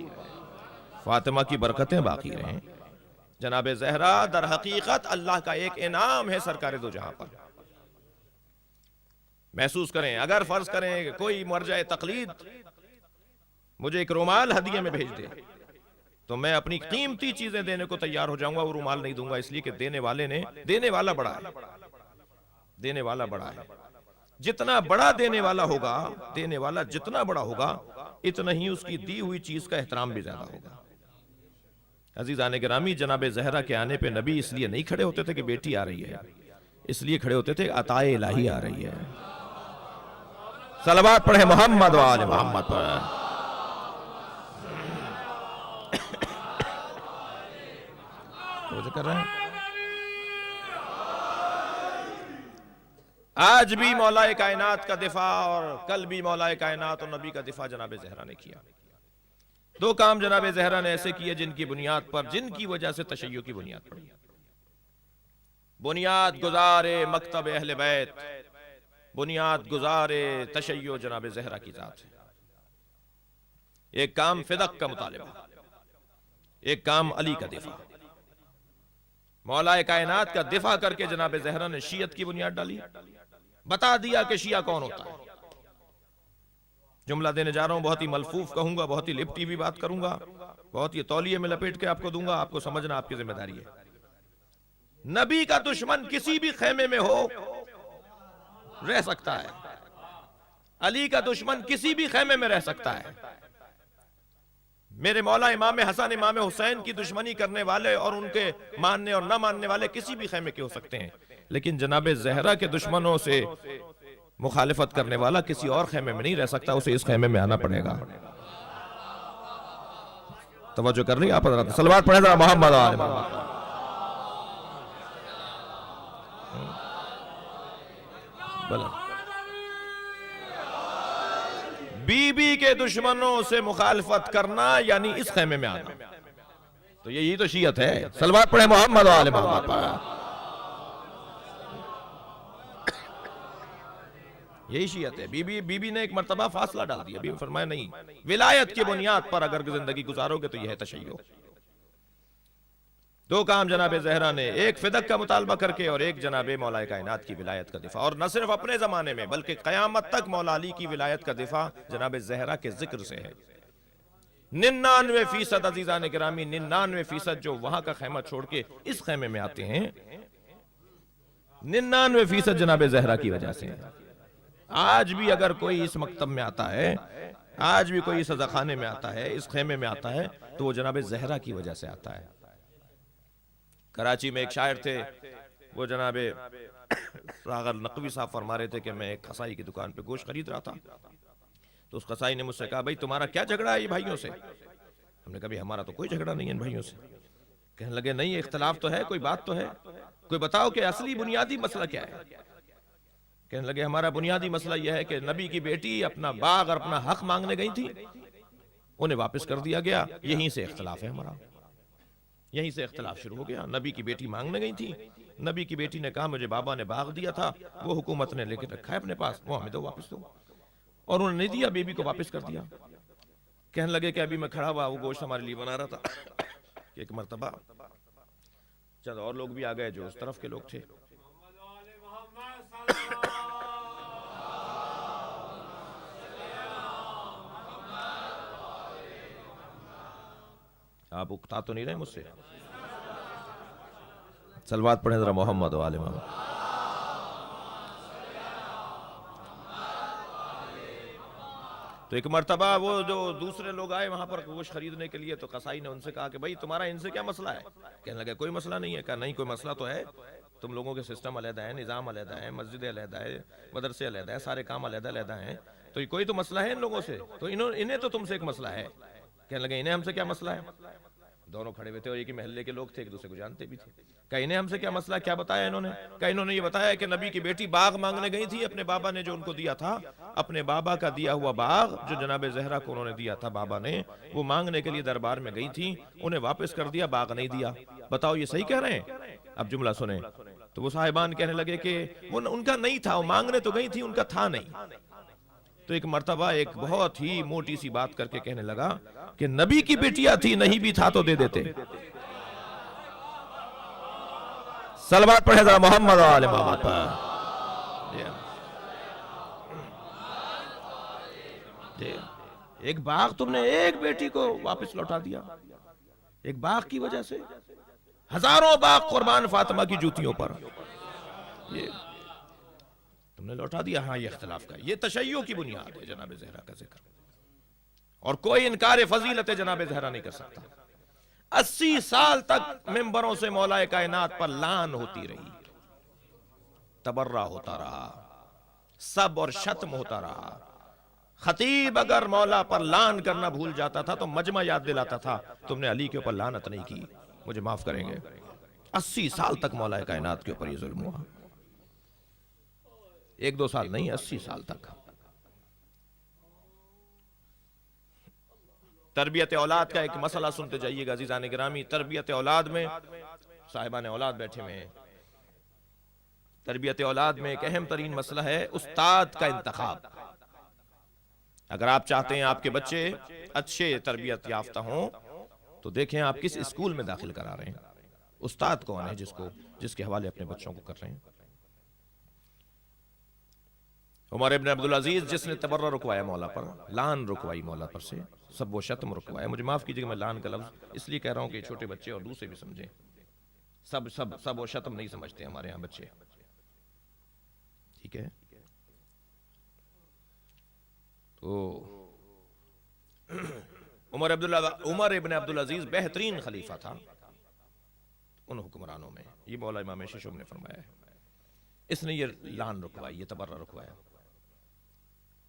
فاطمہ کی برکتیں باقی رہیں. جناب زہرا در حقیقت اللہ کا ایک انعام ہے سرکار دو جہاں پر. محسوس کریں, اگر فرض کریں کہ کوئی مرجع تقلید مجھے ایک رومال ہدیے میں بھیج دے تو میں اپنی قیمتی چیزیں دینے کو تیار ہو جاؤں گا, وہ رومال نہیں دوں گا, اس لیے کہ دینے والا بڑا ہے. دینے والا بڑا ہے. جتنا بڑا دینے والا ہوگا, دینے والا جتنا بڑا ہوگا اتنا ہی اس کی دی ہوئی چیز کا احترام بھی زیادہ ہوگا. عزیزان گرامی, جناب زہرا کے آنے پہ نبی اس لیے نہیں کھڑے ہوتے تھے کہ بیٹی آ رہی ہے, اس لیے کھڑے ہوتے تھے عطائے الہی آ رہی ہے. صلوات پڑھیں محمد و آل محمد پر. کر رہے ہیں آج بھی مولا کائنات کا دفاع, اور کل بھی مولا کائنات اور نبی کا دفاع جناب زہرا نے کیا. دو کام جناب زہرا نے ایسے کیے جن کی بنیاد پر, جن کی وجہ سے تشیع کی بنیاد پڑی. بنیاد گزار مکتب اہل بیت, بنیاد گزار تشیع جناب زہرا کی ذات ہے. ایک کام فدق کا مطالبہ, ایک کام علی کا دفاع. مولا کائنات کا دفاع کر کے جناب زہرا نے شیعت کی بنیاد ڈالی, بتا دیا کہ شیعہ کون ہوتا ہے. جملہ دینے جا رہا ہوں, بہت ہی ملفوف کہوں گا, بہت ہی لپٹی بھی بات کروں گا, بہت ہی تولیے میں لپیٹ کے آپ کو دوں گا, آپ کو سمجھنا آپ کی ذمہ داری ہے. نبی کا دشمن کسی بھی خیمے میں ہو رہ سکتا ہے, علی کا دشمن کسی بھی خیمے میں رہ سکتا ہے. میرے مولا امام حسن امام حسین کی دشمنی کرنے والے اور ان کے ماننے اور نہ ماننے والے کسی بھی خیمے کے ہو سکتے ہیں, لیکن جناب زہرا کے دشمنوں سے مخالفت کرنے والا کسی اور خیمے میں نہیں رہ سکتا, اسے اس خیمے میں آنا پڑے گا. توجہ کر رہی آپ حضرات, صلوات پڑھیں ذرا محمد آل محمد. بی بی کے دشمنوں سے مخالفت کرنا یعنی اس خیمے میں آنا. تو یہی تو شیعت ہے. صلوات پڑھیں محمد و آل محمد پر. یہی شیعت ہے. بی بی نے ایک مرتبہ فاصلہ ڈال دیا. بی بی فرمایا نہیں, ولایت کی بنیاد پر اگر زندگی گزارو گے تو یہ ہے تشیع. دو کام جناب زہرا نے, ایک فدق کا مطالبہ کر کے اور ایک جناب مولا کائنات کی ولایت کا دفاع. اور نہ صرف اپنے زمانے میں بلکہ قیامت تک مولا علی کی ولایت کا دفاع جناب زہرا کے ذکر سے ہے. 99% عزیزان گرامی, 99% جو وہاں کا خیمہ چھوڑ کے اس خیمے میں آتے ہیں, 99% جناب زہرا کی وجہ سے ہے. آج بھی اگر کوئی اس مکتب میں آتا ہے, آج بھی کوئی اس خانے میں آتا ہے, اس خیمے میں آتا ہے, تو وہ جناب زہرا کی وجہ سے آتا ہے. کراچی میں ایک شاعر تھے, وہ جناب ساغر نقوی صاحب فرما رہے تھے کہ میں ایک قصائی کی دکان پہ گوشت خرید رہا تھا, تو اس قصائی نے مجھ سے کہا, بھائی تمہارا کیا جھگڑا ہے یہ بھائیوں سے؟ ہم نے کہا بھی ہمارا تو کوئی جھگڑا نہیں ہے ان بھائیوں سے. کہنے لگے نہیں, اختلاف تو ہے, کوئی بات تو ہے, کوئی بتاؤ کہ اصلی بنیادی مسئلہ کیا ہے. کہنے لگے ہمارا بنیادی مسئلہ یہ ہے کہ نبی کی بیٹی اپنا باغ اور اپنا حق مانگنے گئی تھی, انہیں واپس کر دیا گیا, یہیں سے اختلاف ہے ہمارا. یہیں سے اختلاف شروع ہو گیا. نبی کی بیٹی مانگنے گئی تھی, نبی کی بیٹی نے کہا مجھے بابا نے باغ دیا تھا, وہ حکومت نے لے کے رکھا ہے اپنے پاس, وہ ہمیں دو, واپس دو. اور انہوں نے نہیں دیا, بیوی کو واپس کر دیا. کہنے لگے کہ ابھی میں کھڑا ہوا, وہ گوشت ہمارے لیے بنا رہا تھا. ایک مرتبہ چند اور لوگ بھی آ گئے جو اس طرف کے لوگ تھے. آپ اکتا تو نہیں رہے مجھ سے؟ صلوات پڑھیں ذرا محمد و آل محمد. تو ایک مرتبہ وہ جو دوسرے لوگ آئے وہاں پر گوشت خریدنے کے لیے, تو قصائی نے ان سے کہا کہ بھائی تمہارا ان سے کیا مسئلہ ہے؟ کہنے لگے کوئی مسئلہ نہیں ہے. کہا نہیں, کوئی مسئلہ تو ہے, تم لوگوں کے سسٹم علیحدہ ہے, نظام علیحدہ ہے, مسجد علیحدہ ہے, مدرسے علیحدہ ہے, سارے کام علیحدہ علیحدہ ہیں, تو کوئی تو مسئلہ ہے ان لوگوں سے, تو انہیں تو تم سے ایک مسئلہ ہے. کہنے لگے انہیں ہم سے کیا مسئلہ ہے؟ دونوں کھڑے ہوئے تھے اور ایک ہی محلے کے لوگ تھے, ایک دوسرے کو جانتے بھی تھے. کہا انہیں ہم سے کیا مسئلہ, کیا بتایا انہوں نے؟ کہا انہوں نے یہ بتایا کہ نبی کی بیٹی باغ مانگنے گئی تھی, اپنے بابا نے جو ان کو دیا تھا, اپنے بابا کا دیا ہوا باغ جو جناب زہرا کو انہوں نے دیا تھا بابا نے, وہ مانگنے کے لیے دربار میں گئی تھی, انہیں واپس کر دیا, باغ نہیں دیا. بتاؤ یہ صحیح کہہ رہے ہیں؟ اب جملہ سنیں. تو وہ صاحبان کہنے لگے کہ وہ ان کا نہیں تھا, وہ مانگنے تو گئی تھی, ان کا تھا نہیں. تو ایک مرتبہ ایک بہت ہی موٹی سی بات کر کے کہنے لگا کہ نبی کی بیٹیاں تھی, نہیں بھی تھا تو دے دیتے. صلوات پڑھے ذرا محمد و آل محمد پر. ایک باغ تم نے ایک بیٹی کو واپس لوٹا دیا, ایک باغ کی وجہ سے. ہزاروں باغ قربان فاطمہ کی جوتیوں پر, یہ تم نے لوٹا دیا. ہاں, یہ اختلاف کا, یہ تشیع کی بنیاد ہے جناب زہرا کا ذکر, اور کوئی انکار فضیلت جناب زہرا نہیں کر سکتا. 80 سال تک ممبروں سے مولا کائنات پر لعن ہوتی رہی, تبرہ ہوتا رہا, سب اور شتم ہوتا رہا. خطیب اگر مولا پر لعن کرنا بھول جاتا تھا تو مجمع یاد دلاتا تھا, تم نے علی کے اوپر لعنت نہیں کی, مجھے معاف کریں گے. 80 سال تک مولا کائنات کے اوپر یہ ظلم ہوا, 1-2 سال نہیں, 80 سال تک. تربیت اولاد کا ایک مسئلہ سنتے جائیے گا عزیزان گرامی. تربیت اولاد میں صاحبان اولاد بیٹھے ہوئے ہیں. تربیت اولاد میں ایک اہم ترین مسئلہ ہے استاد کا انتخاب. اگر آپ چاہتے ہیں آپ کے بچے اچھے تربیت یافتہ ہوں تو دیکھیں آپ کس اسکول میں داخل کرا رہے ہیں, استاد کون ہے جس کے حوالے اپنے بچوں کو کر رہے ہیں. عمر ابن عبدالعزیز جس نے تبرہ رکوایا مولا پر, لعن رکوائی مولا پر سے, سب وہ شتم رکوایا. مجھے معاف کیجئے کہ میں لعن کا لفظ اس لیے کہہ رہا ہوں کہ چھوٹے بچے اور دوسرے بھی سمجھیں. سب وہ شتم نہیں سمجھتے ہمارے یہاں بچے, ٹھیک ہے. تو عمر ابن عبدالعزیز بہترین خلیفہ تھا ان حکمرانوں میں, یہ مولا امام ششم نے فرمایا ہے. اس نے یہ لعن رکوائی, یہ تبرہ رکوایا.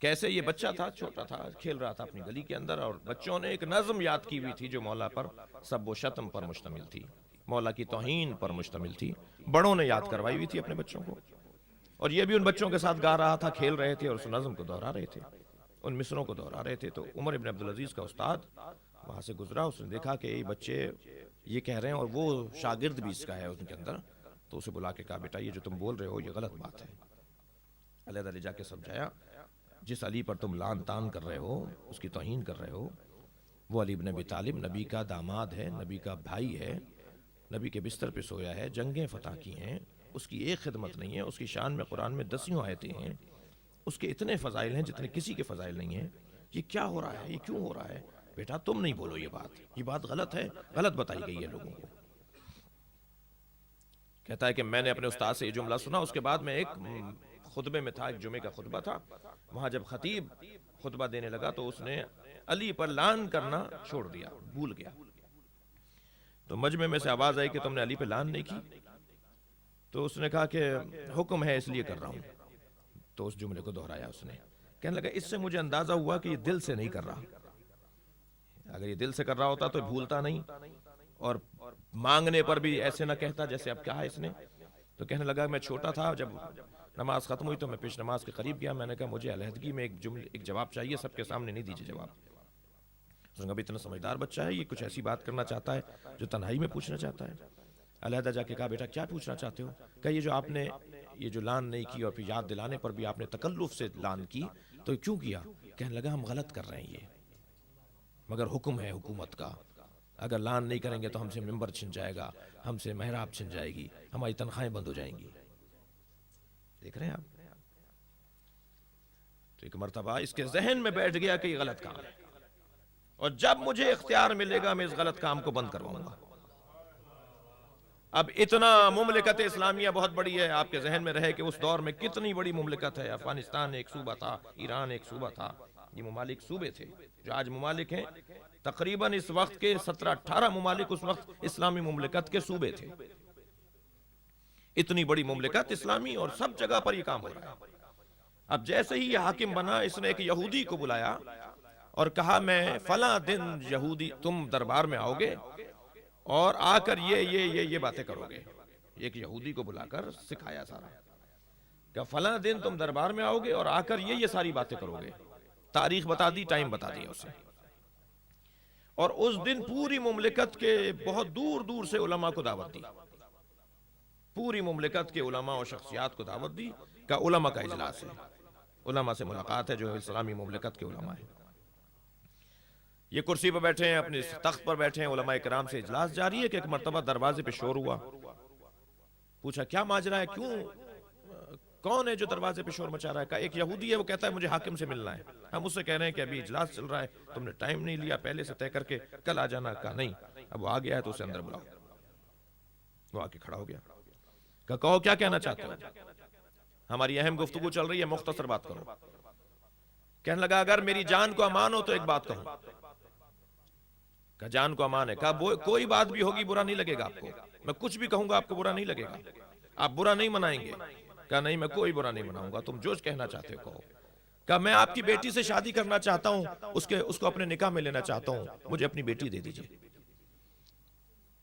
کیسے؟ یہ بچہ تھا, چھوٹا تھا, کھیل رہا تھا اپنی گلی کے اندر, اور بچوں نے ایک نظم یاد کی ہوئی تھی جو مولا پر سب و شتم پر مشتمل تھی, مولا کی توہین پر مشتمل تھی. بڑوں نے یاد کروائی ہوئی تھی اپنے بچوں کو, اور یہ بھی ان بچوں کے ساتھ گا رہا تھا, کھیل رہے تھے اور اس نظم کو دہرا رہے تھے. ان مصروں کو دہرا رہے تھے، تو عمر ابن عبدالعزیز کا استاد وہاں سے گزرا، اس نے دیکھا کہ یہ بچے یہ کہہ رہے ہیں اور وہ شاگرد بھی اس کا ہے ان کے اندر، تو اسے بلا کے کہا بیٹا یہ جو تم بول رہے ہو یہ غلط بات ہے۔ علیحدہ لے جا کے سمجھایا جس علی پر تم لان تان کر رہے ہو، اس کی توہین کر رہے ہو، وہ علی بن ابی طالب نبی کا داماد ہے، نبی کا بھائی ہے، نبی کے بستر پہ سویا ہے، جنگیں فتح کی ہیں، اس کی ایک خدمت نہیں ہے، اس کی شان میں قرآن میں 10 آیتیں ہیں، اس کے اتنے فضائل ہیں جتنے کسی کے فضائل نہیں ہیں، یہ کیا ہو رہا ہے، یہ کیوں ہو رہا ہے؟ بیٹا تم نہیں بولو یہ بات غلط ہے، غلط بتائی گئی ہے لوگوں کو۔ کہتا ہے کہ میں نے اپنے استاد سے یہ جملہ سنا، اس کے بعد میں ایک خطبے میں تھا، ایک جمعے کا خطبہ تھا، وہاں جب خطیب خطبہ دینے لگا تو اس نے علی پر لعن کرنا چھوڑ دیا، بھول گیا۔ تو مجمع میں سے آواز آئی کہ تم نے علی پہ لعن نہیں کی؟ تو اس نے کہا کہ حکم ہے اس لیے کر رہا ہوں۔ تو اس جملے کو دہرایا اس نے، کہنے لگا اس سے مجھے اندازہ ہوا کہ یہ دل سے نہیں کر رہا، اگر یہ دل سے کر رہا ہوتا تو بھولتا نہیں، اور مانگنے پر بھی ایسے نہ کہتا جیسے اب کہا اس نے۔ تو کہنے لگا میں چھوٹا تھا، جب نماز ختم ہوئی تو میں پیش نماز کے قریب گیا، میں نے کہا مجھے علیحدگی میں ایک جواب چاہیے، سب کے سامنے نہیں دیجیے جواب۔ اس نے کہا ابھی اتنا سمجھدار بچہ ہے، یہ کچھ ایسی بات کرنا چاہتا ہے جو تنہائی میں پوچھنا چاہتا ہے۔ علیحدہ جا کے کہا بیٹا کیا پوچھنا چاہتے ہو؟ کہا یہ جو آپ نے یہ جو لعن نہیں کی اور پھر یاد دلانے پر بھی آپ نے تکلف سے لعن کی تو کیوں کیا؟ کہنے لگا ہم غلط کر رہے ہیں یہ، مگر حکم ہے حکومت کا، اگر لعن نہیں کریں گے تو ہم سے ممبر چھن جائے گا، ہم سے محراب چھن جائے گی، ہماری تنخواہیں بند ہو جائیں گی۔ دیکھ رہے ہیں آپ؟ تو ایک مرتبہ اس کے ذہن میں بیٹھ گیا کہ یہ غلط کام ہے، اور جب مجھے اختیار ملے گا میں اس غلط کام کو بند کرواؤں گا۔ اب اتنا مملکت اسلامیہ بہت بڑی ہے، آپ کے ذہن میں رہے کہ اس دور میں کتنی بڑی مملکت ہے۔ افغانستان ایک صوبہ تھا، ایران ایک صوبہ تھا، یہ ممالک صوبے تھے جو آج ممالک ہیں۔ تقریباً اس وقت کے 17-18 ممالک اس وقت اسلامی مملکت کے صوبے تھے۔ اتنی بڑی مملکت اسلامی، اور سب جگہ پر یہ کام ہو رہا ہے۔ اب جیسے ہی یہ حاکم بنا، اس نے ایک یہودی کو بلایا اور کہا میں فلاں دن یہودی تم دربار میں آؤ گے اور آ کر یہ باتیں کرو گے۔ ایک یہودی کو بلا کر سکھایا سارا کہ فلاں دن تم دربار میں آؤ گے اور آ کر یہ ساری باتیں کرو گے۔ تاریخ بتا دی، ٹائم بتا دیا اسے، اور اس دن پوری مملکت کے بہت دور دور سے علماء کو دعوت دی، پوری مملکت کے علماء اور شخصیات کو دعوت دی کہ علماء کا اجلاس ہے، علماء سے ملاقات ہے جو اسلامی مملکت کے علماء ہیں۔ یہ کرسی پہ بیٹھے ہیں، اپنے تخت پر بیٹھے ہیں، علماء کرام سے اجلاس جاری ہے کہ ایک مرتبہ دروازے پہ شور ہوا۔ پوچھا کیا ماجرا ہے، کیوں، کون ہے جو دروازے پہ شور مچا رہا ہے؟ کہا ایک یہودی ہے، وہ کہتا ہے مجھے حاکم سے ملنا ہے، ہم اس سے کہہ رہے ہیں کہ ابھی اجلاس چل رہا ہے، تم نے ٹائم نہیں لیا پہلے سے طے کر کے، کل آ جانا۔ کہا نہیں، اب وہ آ گیا ہے تو اسے اندر بلاؤ۔ وہ آ کے کھڑا ہو گیا، کہا کہو کیا کہنا چاہتے ہو، ہماری اہم گفتگو چل رہی ہے، مختصر بات کرو۔ کہنے لگا اگر میری جان کو امان ہو تو ایک بات کہوں۔ کہا جان کو امان ہے۔ کہا کوئی بات بھی ہوگی برا نہیں لگے گا آپ کو، میں کچھ بھی کہوں گا آپ کو برا نہیں لگے گا، آپ برا نہیں منائیں گے؟ کہا نہیں میں کوئی برا نہیں مناؤں گا، تم جو کہنا چاہتے ہو کہو۔ کہا میں آپ کی بیٹی سے شادی کرنا چاہتا ہوں، اس کو اپنے نکاح میں لینا چاہتا ہوں، مجھے اپنی بیٹی دے دیجئے۔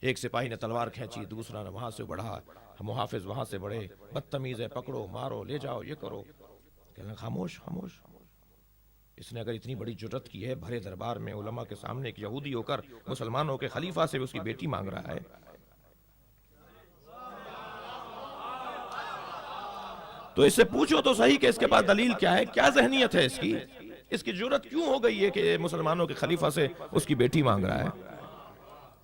ایک سپاہی نے تلوار کھینچی، دوسرا نے وہاں سے بڑھا، محافظ وہاں سے بڑھے، بدتمیز ہے، پکڑو مارو لے جاؤ یہ کرو۔ کہنے لگا خاموش خاموش، اس نے اگر اتنی بڑی جرت کی ہے بھرے دربار میں علماء کے سامنے ایک یہودی ہو کر مسلمانوں کے خلیفہ سے اس کی بیٹی مانگ رہا ہے، تو اس سے پوچھو تو صحیح کہ اس کے پاس دلیل کیا ہے، کیا ذہنیت ہے اس کی جرت کیوں ہو گئی ہے کہ مسلمانوں کے خلیفہ سے اس کی بیٹی مانگ رہا ہے؟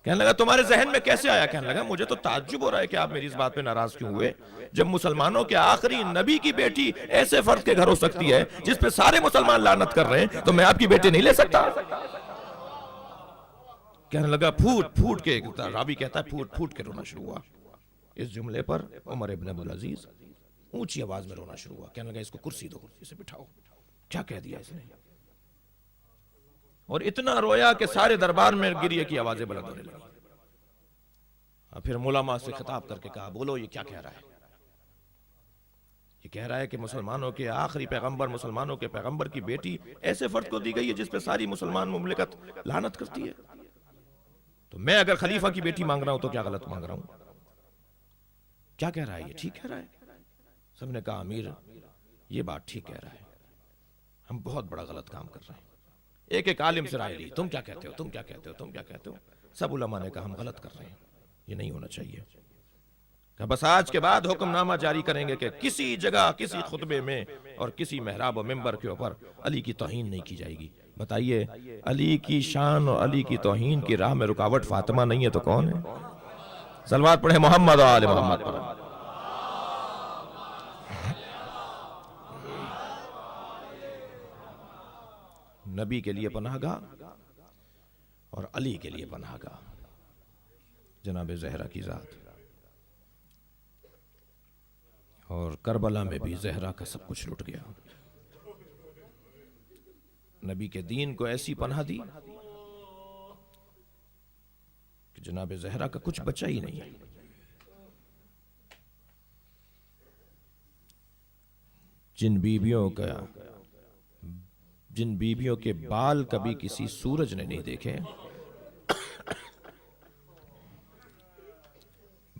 کہنے لگا تمہارے ذہن میں کیسے آیا؟ کہنے لگا مجھے تو تعجب ہو رہا ہے کہ آپ میری اس بات پہ ناراض کیوں ہوئے، جب مسلمانوں کے آخری نبی کی بیٹی ایسے فرد کے گھر ہو سکتی ہے جس پہ سارے مسلمان لعنت کر رہے ہیں، تو میں آپ کی بیٹی نہیں لے سکتا؟ کہنے لگا پھوٹ پھوٹ کے، راوی کہتا ہے پھوٹ پھوٹ کے رونا شروع ہوا۔ اس جملے پر عمر ابن عبدالعزیز اونچی آواز میں رونا شروع ہوا، کہنے لگا اس کو کرسی دو، اسے بٹھاؤ، کیا کہہ دیا اس نے؟ اور اتنا رویا کہ سارے دربار میں گریے کی آوازیں بلند ہونے لگی۔ پھر علماء سے خطاب کر کے کہا بولو یہ کیا کہہ رہا ہے؟ یہ کہہ رہا ہے کہ مسلمانوں کے آخری پیغمبر، مسلمانوں کے پیغمبر کی بیٹی ایسے فرد کو دی گئی ہے جس پہ ساری مسلمان مملکت لعنت کرتی ہے، تو میں اگر خلیفہ کی بیٹی مانگ رہا ہوں تو کیا غلط مانگ رہا ہوں؟ کیا کہہ رہا ہے یہ ٹھیک کہہ رہا ہے؟ سب نے کہا امیر یہ بات ٹھیک کہہ رہا ہے، ہم بہت بڑا غلط کام کر رہے ہیں. ایک ایک عالم سے رائے لی, تم کیا کہتے ہو, تم کیا کہتے ہو, تم کیا کہتے ہو. سب علماء نے کہا ہم غلط کر رہے ہیں, یہ نہیں ہونا چاہیے. کہ بس آج کے بعد حکم نامہ جاری کریں گے کہ کسی جگہ, کسی خطبے میں اور کسی محراب و ممبر کے اوپر علی کی توہین نہیں کی جائے گی. بتائیے, علی کی شان اور علی کی توہین کی راہ میں رکاوٹ فاطمہ نہیں ہے تو کون ہے؟ صلوات پڑھیں محمد و آل محمد پر. نبی کے لیے پناہ گاہ اور علی کے لیے پناہ گاہ, جناب زہرا کی ذات. اور کربلا میں بھی زہرا کا سب کچھ لٹ گیا. نبی کے دین کو ایسی پناہ دی کہ جناب زہرا کا کچھ بچا ہی نہیں. جن بیبیوں کے بال کبھی کسی سورج نے نہیں دیکھے,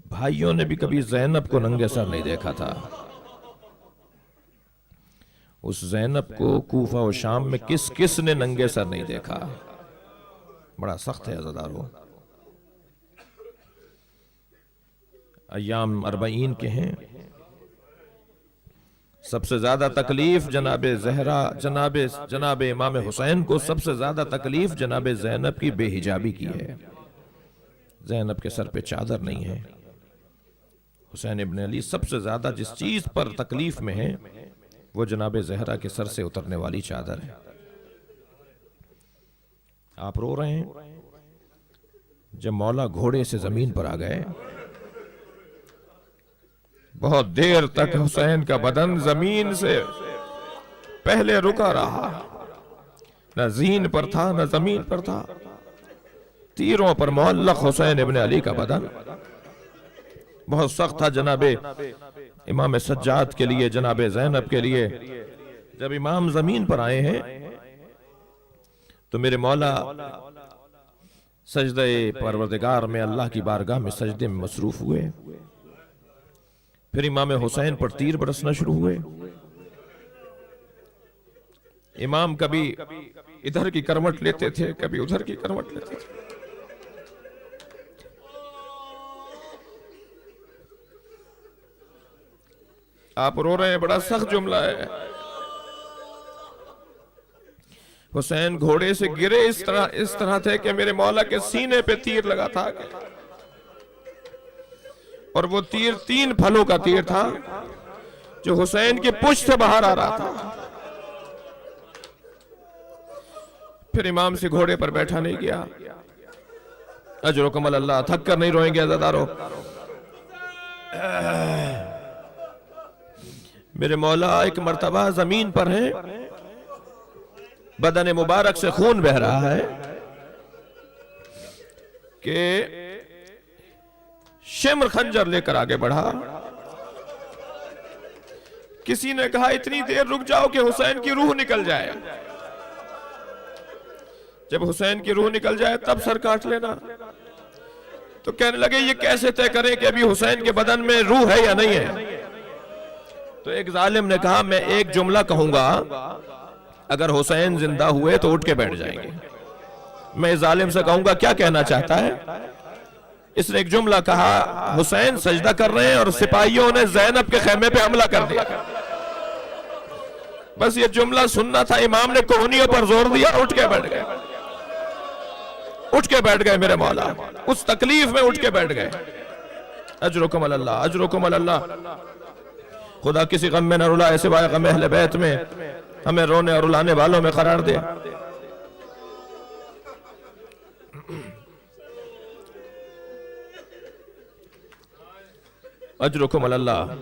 بھائیوں نے بھی کبھی زینب کو ننگے سر نہیں دیکھا تھا. اس زینب کو کوفہ و شام میں کس کس نے ننگے سر نہیں دیکھا. بڑا سخت ہے عزادارو. ایام 40 کے ہیں. سب سے زیادہ تکلیف جناب زہرا, جناب امام حسین کو سب سے زیادہ تکلیف جناب زینب کی بے حجابی کی ہے. زینب کے سر پہ چادر نہیں ہے. حسین ابن علی سب سے زیادہ جس چیز پر تکلیف میں ہے وہ جناب زہرا کے سر سے اترنے والی چادر ہے. آپ رو رہے ہیں. جب مولا گھوڑے سے زمین پر آ گئے, بہت دیر تک حسین کا بدن زمین سے پہلے رکا رہا. نہ زین پر تھا نہ زمین پر تھا. تیروں پر معلق حسین ابن علی کا بدن بہت سخت تھا. جناب امام سجاد کے لیے, جناب زینب کے لیے جب امام زمین پر آئے ہیں تو میرے مولا سجدہ پروردگار میں اللہ کی بارگاہ میں سجدے میں مصروف ہوئے. پھر امام حسین پر تیر برسنا شروع ہوئے. امام کبھی ادھر کی کروٹ لیتے تھے, کبھی ادھر کی کروٹ لیتے تھے. آپ رو رہے ہیں, بڑا سخت جملہ ہے. حسین گھوڑے سے گرے اس طرح تھے کہ میرے مولا کے سینے پہ تیر لگا تھا, اور وہ تیر 3 پھلوں کا تیر تھا جو حسین کی پشت سے باہر آ رہا تھا. پھر امام سے گھوڑے پر بیٹھا نہیں گیا. اجرکم اللہ, تھک کر نہیں روئیں گے عزادارو. میرے مولا ایک مرتبہ زمین پر ہیں, بدن مبارک سے خون بہ رہا ہے کہ شمر خنجر لے کر آگے بڑھا. کسی نے کہا اتنی دیر رک جاؤ کہ حسین کی روح نکل جائے. جب حسین کی روح نکل جائے تب سر کاٹ لینا. تو کہنے لگے یہ کیسے طے کریں کہ ابھی حسین کے بدن میں روح ہے یا نہیں ہے. تو ایک ظالم نے کہا میں ایک جملہ کہوں گا, اگر حسین زندہ ہوئے تو اٹھ کے بیٹھ جائیں گے. میں اس ظالم سے کہوں گا کیا کہنا چاہتا ہے. اس نے ایک جملہ کہا, حسین سجدہ کر رہے ہیں اور سپاہیوں نے زینب کے خیمے پہ حملہ کر دیا. بس یہ جملہ سننا تھا. امام نے کوہنیوں پر زور دیا, اٹھ کے بیٹھ گئے. اٹھ کے بیٹھ گئے میرے مولا, اس تکلیف میں اٹھ کے بیٹھ گئے. اجرکم اللہ, اجرکم اللہ. خدا کسی غم میں نہ رلائے سوائے غم اہل بیت میں, ہمیں رونے اور رلانے والوں میں قرار دے. اجرکم اللہ.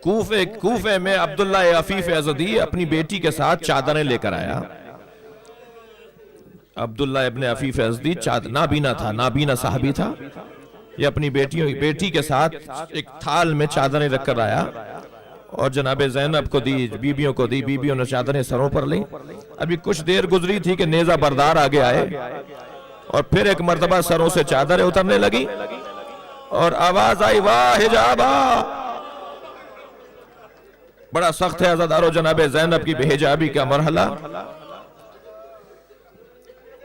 کوفے میں عبداللہ عفیف ازدی اپنی بیٹی کے ساتھ چادریں لے کر آیا. عبداللہ ابن عفیف ازدی نابینا تھا, نابینا صحابی تھا. یہ اپنی بیٹی کے ساتھ ایک تھال میں چادریں رکھ کر آیا اور جناب زینب کو دی, بیبیوں کو دی. بیبیوں نے چادریں سروں پر لیں. ابھی کچھ دیر گزری تھی کہ نیزہ بردار آگے آئے اور پھر ایک مرتبہ سروں سے چادریں اترنے لگی اور آواز آئی, واہ حجابا. بڑا سخت ہے عزادارو جناب زینب کی بے حجابی کا مرحلہ.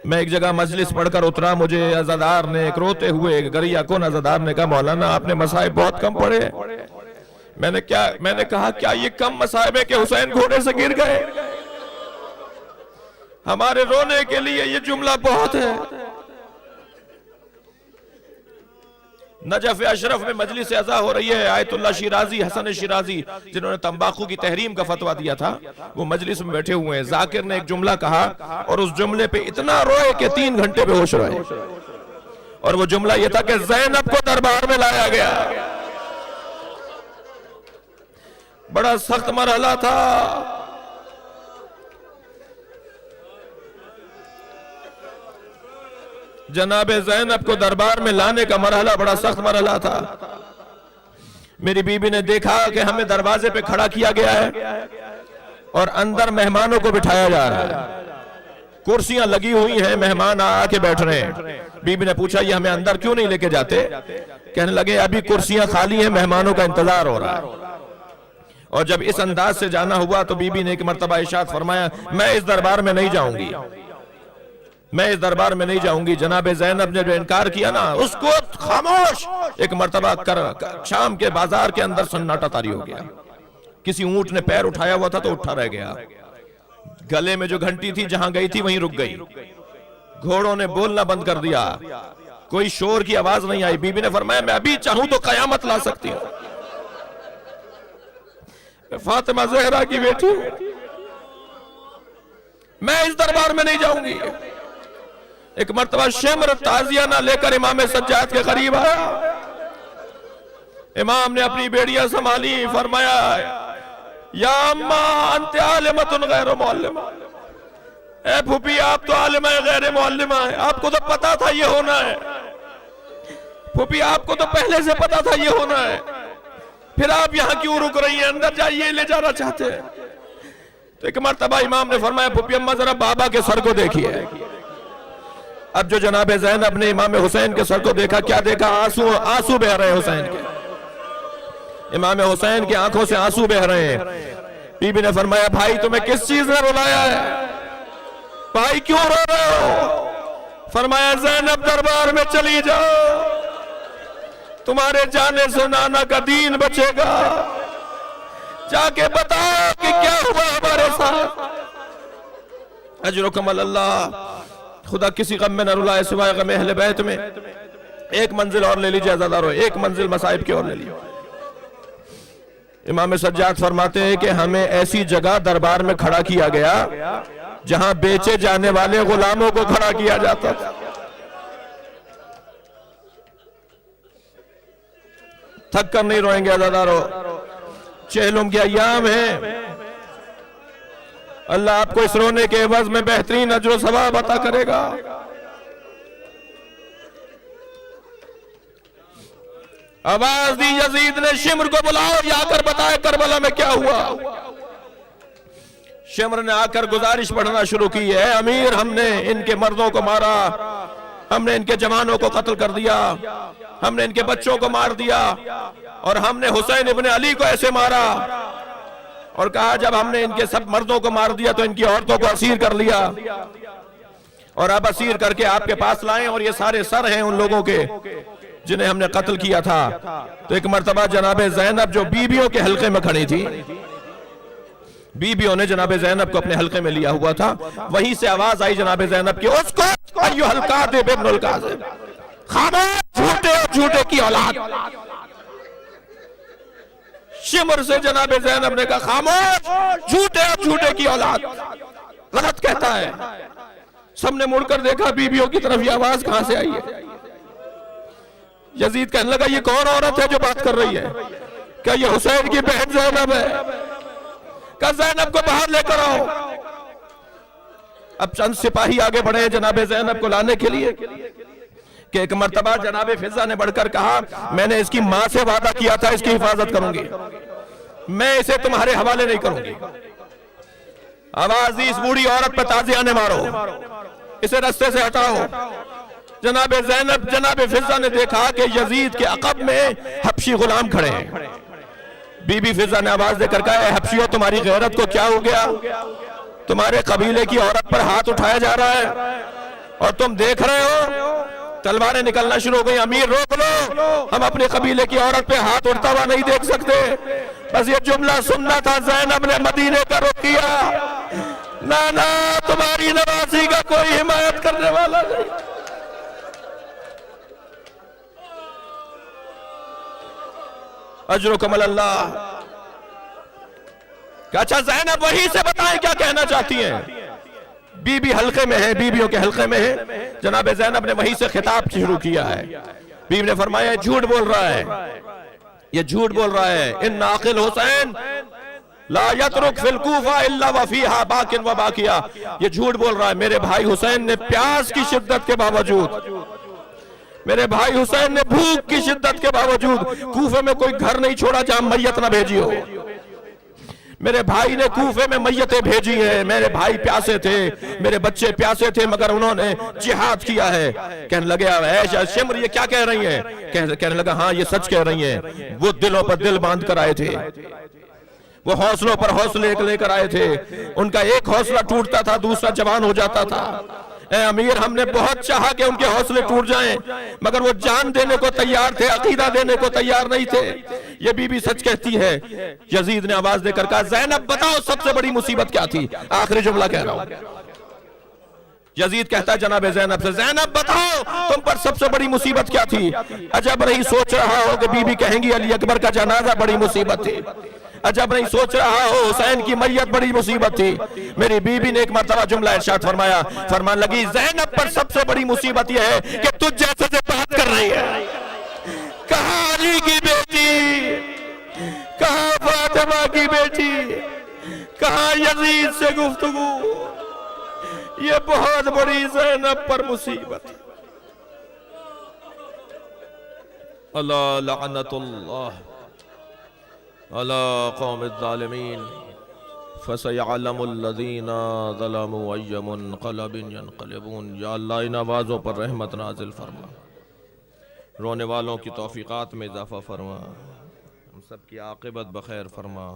میں ایک جگہ مجلس پڑھ کر اترا, مجھے عزادار نے ایک روتے ہوئے گریہ کن عزادار نے کہا مولانا آپ نے مصائب بہت کم پڑھے. میں نے کہا کیا یہ کم مصائب ہے کہ حسین گھوڑے سے گر گئے؟ ہمارے رونے کے لیے یہ جملہ بہت ہے. نجف اشرف میں مجلس عزا ہو رہی ہے. آیت اللہ شیرازی, حسن شیرازی جنہوں نے تمباکو کی تحریم کا فتویٰ دیا تھا, وہ مجلس میں بیٹھے ہوئے ہیں. ذاکر نے ایک جملہ کہا اور اس جملے پہ اتنا روئے کہ 3 گھنٹے بے ہوش رہے. اور وہ جملہ یہ تھا کہ زینب کو دربار میں لایا گیا. بڑا سخت مرحلہ تھا. جناب زینب کو دربار میں لانے کا مرحلہ بڑا سخت مرحلہ تھا. میری بیوی نے دیکھا کہ ہمیں دروازے پہ کھڑا کیا گیا ہے اور اندر مہمانوں کو بٹھایا جا رہا ہے. کرسیاں لگی ہوئی ہیں, مہمان آ کے بیٹھ رہے ہیں. بیوی نے پوچھا یہ ہمیں اندر کیوں نہیں لے کے جاتے؟ کہنے لگے ابھی کرسیاں خالی ہیں, مہمانوں کا انتظار ہو رہا ہے. اور جب اس انداز سے جانا ہوا تو بیوی نے ایک مرتبہ ارشاد فرمایا میں اس دربار میں نہیں جاؤں گی, میں اس دربار میں نہیں جاؤں گی. جناب زینب نے جو انکار کیا نا, اس کو خاموش. ایک مرتبہ شام کے بازار کے اندر سناٹا طاری ہو گیا. کسی اونٹ نے پیر اٹھایا ہوا تھا تو اٹھا رہ گیا. گلے میں جو گھنٹی تھی جہاں گئی تھی وہیں رک گئی. گھوڑوں نے بولنا بند کر دیا, کوئی شور کی آواز نہیں آئی. بی بی نے فرمایا میں ابھی چاہوں تو قیامت لا سکتی ہوں. فاطمہ زہرا کی بیٹی ہوں, میں اس دربار میں نہیں جاؤں گی. ایک مرتبہ شمر تازیانہ لے کر امام سجاد کے قریب آیا. امام نے اپنی بیڑیاں سنبھالی, فرمایا یا اماں انت عالمۃ غیر معلمہ. اے پھوپھی آپ تو عالمہ غیر معلمہ ہیں, آپ کو تو پتا تھا یہ ہونا ہے. پھوپھی آپ کو تو پہلے سے پتا تھا یہ ہونا ہے, پھر آپ یہاں کیوں رک رہی ہیں؟ اندر جائیے, لے جانا چاہتے ہیں. تو ایک مرتبہ امام نے فرمایا پھوپھی اماں ذرا بابا کے سر کو دیکھیے. اب جو جناب زینب نے امام حسین کے سر کو دیکھا, کیا دیکھا؟ آنسو بہ رہے حسین کے. امام حسین کی آنکھوں سے آنسو بہ رہے ہیں. بی بی نے فرمایا بھائی تمہیں کس چیز نے رلایا ہے؟ بھائی کیوں رو رہے ہو؟ فرمایا زینب دربار میں چلی جاؤ, تمہارے جانے سے نانا کا دین بچے گا. جا کے بتاؤ کہ کیا ہوا ہمارے ساتھ. اجرکم اللہ. خدا کسی غم میں نہ رلائے سوائے غم اہل بیت میں. ایک منزل اور لے لیجئے عزادارو, ایک منزل مصائب کی اور لے لیجئے. امام سجاد فرماتے ہیں کہ ہمیں ایسی جگہ دربار میں کھڑا کیا گیا جہاں بیچے جانے والے غلاموں کو کھڑا کیا جاتا تھا. تھک کر نہیں روئیں گے عزادارو, چہلم کے ایام ہیں. اللہ آپ کو اس رونے کے عوض میں بہترین اجر و ثواب عطا کرے گا. آواز دی یزید نے شمر کو بلاؤ, یا کر بتائے کربلا میں کیا ہوا. شمر نے آ کر گزارش پڑھنا شروع کی ہے امیر ہم نے ان کے مردوں کو مارا, ہم نے ان کے جوانوں کو قتل کر دیا, ہم نے ان کے بچوں کو مار دیا, اور ہم نے حسین ابن علی کو ایسے مارا. اور کہا جب ہم نے ان کے سب مردوں کو مار دیا تو ان کی عورتوں کو اسیر کر لیا, اور اب اسیر کر کے آپ کے پاس لائیں, اور یہ سارے سر ہیں ان لوگوں کے جنہیں ہم نے قتل کیا تھا. تو ایک مرتبہ جناب زینب جو بیویوں کے حلقے میں کھڑی تھی, بیویوں نے جناب زینب کو اپنے حلقے میں لیا ہوا تھا, وہیں سے آواز آئی جناب زینب کی, اس کو ایوہ الکاذب ابن الکاذب, خاموش جھوٹے اور جھوٹے کی اولاد. شمر سے جناب زینب نے کہا خاموش جھوٹے اور جھوٹے کی اولاد, غلط کہتا ہے. سب نے مڑ کر دیکھا بیویوں کی طرف, یہ آواز کہاں سے آئی ہے. یزید کہنے لگا یہ کون عورت ہے جو بات کر رہی ہے؟ کیا یہ حسین کی بہن زینب ہے؟ کہ زینب کو باہر لے کر آؤ. اب چند سپاہی آگے بڑھے جناب زینب کو لانے کے لیے کہ ایک مرتبہ جناب فضہ نے بڑھ کر کہا میں نے اس کی ماں سے وعدہ کیا تھا اس کی حفاظت کروں گی, میں اسے تمہارے حوالے نہیں کروں گی. آواز دی اس بوڑھی عورت پہ تازیانے مارو, اسے رستے سے ہٹاؤ. جناب زینب جناب فضہ نے دیکھا کہ یزید کے عقب میں حبشی غلام کھڑے ہیں, بی بی فضا نے آواز دے کر کہا اے حبشیوں تمہاری غیرت کو کیا ہو گیا؟ تمہارے قبیلے کی عورت پر ہاتھ اٹھایا جا رہا ہے اور تم دیکھ رہے ہو؟ تلواریں نکلنا شروع ہو گئی. امیر روک لو، ہم اپنے قبیلے کی عورت پہ ہاتھ اٹھتا ہوا نہیں دیکھ سکتے. بس یہ جملہ سننا تھا. زینب نے مدینے کا رخ کیا. نانا تمہاری نوازی کا کوئی حمایت کرنے والا نہیں. اجرکم اللہ. اچھا زینب وہی سے بتائیں کیا کہنا چاہتی ہیں. بی بی حلقے میں ہے، بیویوں کے حلقے میں ہے. جناب زینب نے وہیں سے خطاب شروع کیا ہے. بیوی نے فرمایا جھوٹ بول رہا ہے، یہ جھوٹ بول رہا ہے. ان عاقل حسین لا یترک فی الکوفہ الا وفیہا باکن و باکیہ. یہ جھوٹ بول رہا ہے. میرے بھائی حسین نے پیاس کی شدت کے باوجود، میرے بھائی حسین نے بھوک کی شدت کے باوجود کوفے میں کوئی گھر نہیں چھوڑا جہاں میت نہ بھیجی ہو. میرے بھائی نے کوفے میں میتیں بھیجی ہیں. میرے بھائی پیاسے تھے، میرے بچے پیاسے تھے، مگر انہوں نے جہاد کیا ہے. کہنے لگے عائشہ شمر یہ کیا کہہ رہی ہیں؟ کہنے لگا ہاں یہ سچ کہہ رہی ہیں. وہ دلوں پر دل باندھ کر آئے تھے، وہ حوصلوں پر حوصلے لے کر آئے تھے. ان کا ایک حوصلہ ٹوٹتا تھا دوسرا جوان ہو جاتا تھا. اے امیر ہم نے بہت چاہا کہ ان کے حوصلے ٹوٹ جائیں، مگر وہ جان دینے کو تیار تھے، عقیدہ دینے کو تیار نہیں تھے. یہ بی بی سچ کہتی ہے. یزید نے آواز دے کر کہا زینب بتاؤ سب سے بڑی مصیبت کیا تھی؟ آخری جملہ کہہ رہا ہوں. یزید کہتا ہے جناب زینب سے زینب بتاؤ تم پر سب سے بڑی مصیبت کیا تھی؟ عجب نہیں سوچ رہا ہو کہ بی بی کہیں گی علی اکبر کا جنازہ بڑی مصیبت تھی. عجب نہیں سوچ رہا ہو حسین کی میت بڑی مصیبت تھی. میری بی بی نے ایک مرتبہ جملہ ارشاد فرمایا، فرمان لگی زینب پر سب سے بڑی مصیبت یہ ہے کہ تجھ جیسے سے بات کر رہی ہے. کہاں علی کی بیٹی، کہاں فاطمہ کی بیٹی، کہاں یزید سے گفتگو. یہ بہت بڑی زینب پر مصیبت. اللہ لعنت اللہ علی قوم الظالمین فسیعلم الذین ظلموا ای منقلب ینقلبون. یا اللہ ان آوازوں پر رحمت نازل فرما، رونے والوں کی توفیقات میں اضافہ فرما، ہم سب کی عاقبت بخیر فرما،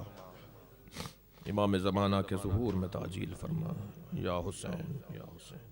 امام زمانہ کے ظہور میں تعجیل فرما. یا حسین یا حسین.